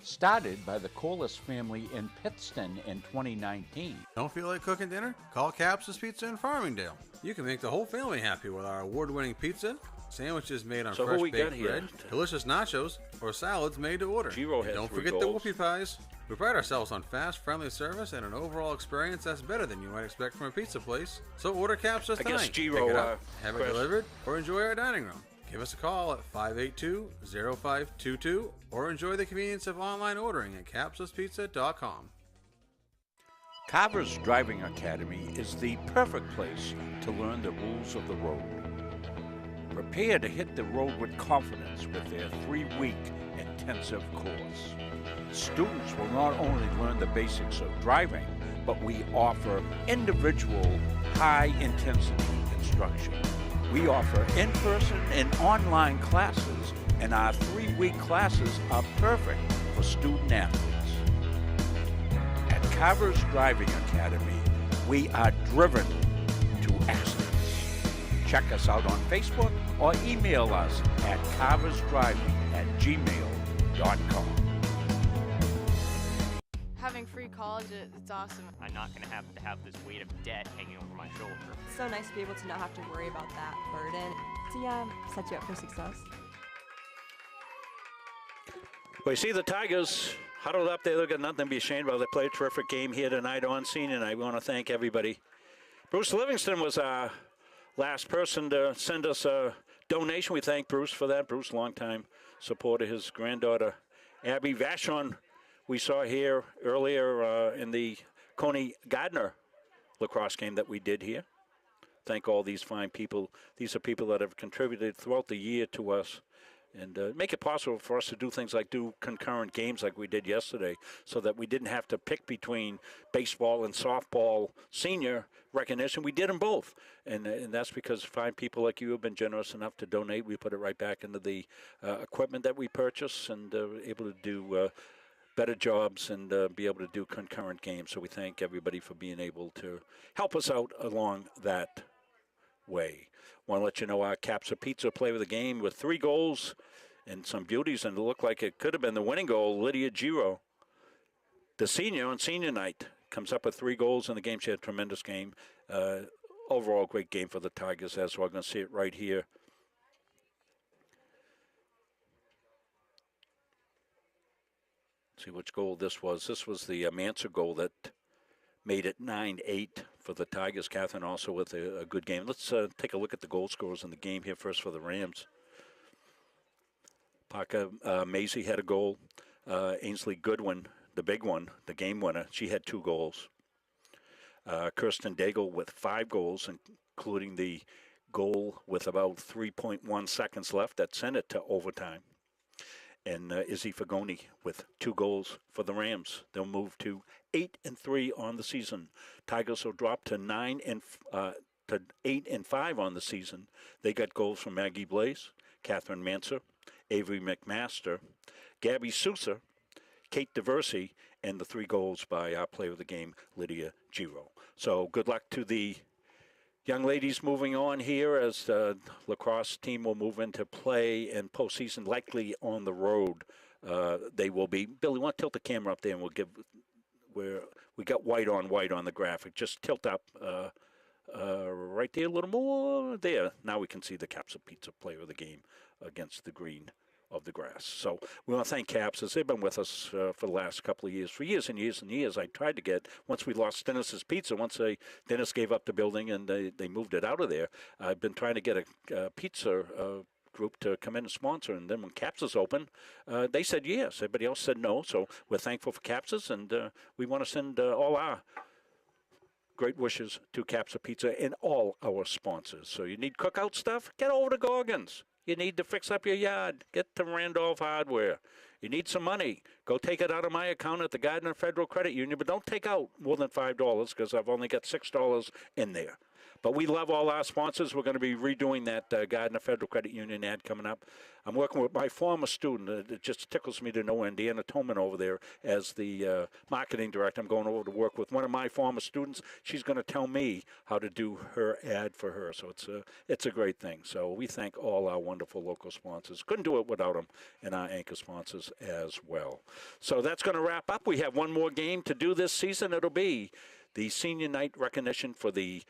Started by the Corliss family in Pittston in 2019. Don't feel like cooking dinner? Call Caps's Pizza in Farmingdale. You can make the whole family happy with our award-winning pizza, sandwiches made on fresh baked bread, delicious nachos, or salads made to order. And don't forget the whoopie pies. We pride ourselves on fast, friendly service and an overall experience that's better than you might expect from a pizza place. So order Caps's tonight. Pick it up, have it delivered, or enjoy our dining room. Give us a call at 582-0522 or enjoy the convenience of online ordering at capsuspizza.com. Carver's Driving Academy is the perfect place to learn the rules of the road. Prepare to hit the road with confidence with their 3-week intensive course. Students will not only learn the basics of driving, but we offer individual, high-intensity instruction. We offer in-person and online classes, and our 3-week classes are perfect for student athletes. At Carver's Driving Academy, we are driven to excellence. Check us out on Facebook or email us at carversdriving@gmail.com. Having free college, it's awesome. I'm not going to have this weight of debt hanging over my shoulder. It's so nice to be able to not have to worry about that burden. So yeah, set you up for success. Well, you see the Tigers huddled up there. They've got nothing to be ashamed about. They played a terrific game here tonight on senior night. We want to thank everybody. Bruce Livingston was our last person to send us a donation. We thank Bruce for that. Bruce, longtime supporter. His granddaughter, Abby Vashon, we saw here earlier in the Coney Gardiner lacrosse game that we did here. Thank all these fine people. These are people that have contributed throughout the year to us and make it possible for us to do things like do concurrent games like we did yesterday so that we didn't have to pick between baseball and softball senior recognition. We did them both. And that's because fine people like you have been generous enough to donate. We put it right back into the equipment that we purchase and able to do better jobs and be able to do concurrent games. So we thank everybody for being able to help us out along that way. Want to let you know our Caps of Pizza play with the game with 3 goals and some beauties, and it looked like it could have been the winning goal. Lydia Giro, the senior on senior night, comes up with 3 goals in the game. She had a tremendous game. Overall, great game for the Tigers, as we're going to see it right here. See which goal this was. This was the Mansa goal that made it 9-8 for the Tigers. Catherine also with a good game. Let's take a look at the goal scorers in the game here first for the Rams. Parker Maisie had a goal. Ainsley Goodwin, the big one, the game winner, she had 2 goals. Kirsten Daigle with 5 goals, including the goal with about 3.1 seconds left that sent it to overtime. And Izzy Fagoni with 2 goals for the Rams. They'll move to 8-3 on the season. Tigers will drop to 8-5 on the season. They got goals from Maggie Blaze, Catherine Manser, Avery McMaster, Gabby Sousa, Kate DeVersi, and the 3 goals by our player of the game, Lydia Giro. So good luck to the young ladies moving on here as the lacrosse team will move into play and postseason, likely on the road. They will be. Billy, want to tilt the camera up there and we'll give where we got white on the graphic. Just tilt up right there a little more. There. Now we can see the Caps of Pizza player of the game against the green of the grass. So we want to thank Caps as they've been with us for the last couple of years. For years and years and years, I tried to get, once we lost Dennis's Pizza, Dennis gave up the building and they moved it out of there, I've been trying to get a pizza group to come in and sponsor. And then when Caps opened, they said yes. Everybody else said no. So we're thankful for Caps, and we want to send all our great wishes to Caps Pizza and all our sponsors. So you need cookout stuff? Get over to Gorgon's. You need to fix up your yard, get to Randolph Hardware. You need some money, go take it out of my account at the Gardiner Federal Credit Union, but don't take out more than $5 because I've only got $6 in there. But we love all our sponsors. We're going to be redoing that Gardiner Federal Credit Union ad coming up. I'm working with my former student. It just tickles me to no end, Deanna Tolman over there as the marketing director. I'm going over to work with one of my former students. She's going to tell me how to do her ad for her. So it's a great thing. So we thank all our wonderful local sponsors. Couldn't do it without them, and our anchor sponsors as well. So that's going to wrap up. We have one more game to do this season. It'll be the senior night recognition for the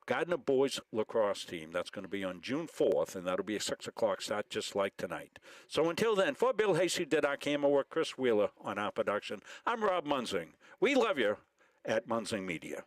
Gardiner boys lacrosse team. That's going to be on June 4th, and that'll be a 6 o'clock start just like tonight. So until then, for Bill Hayes, who did our camera work, Chris Wheeler on our production, I'm Rob Munzing. We love you at Munzing Media.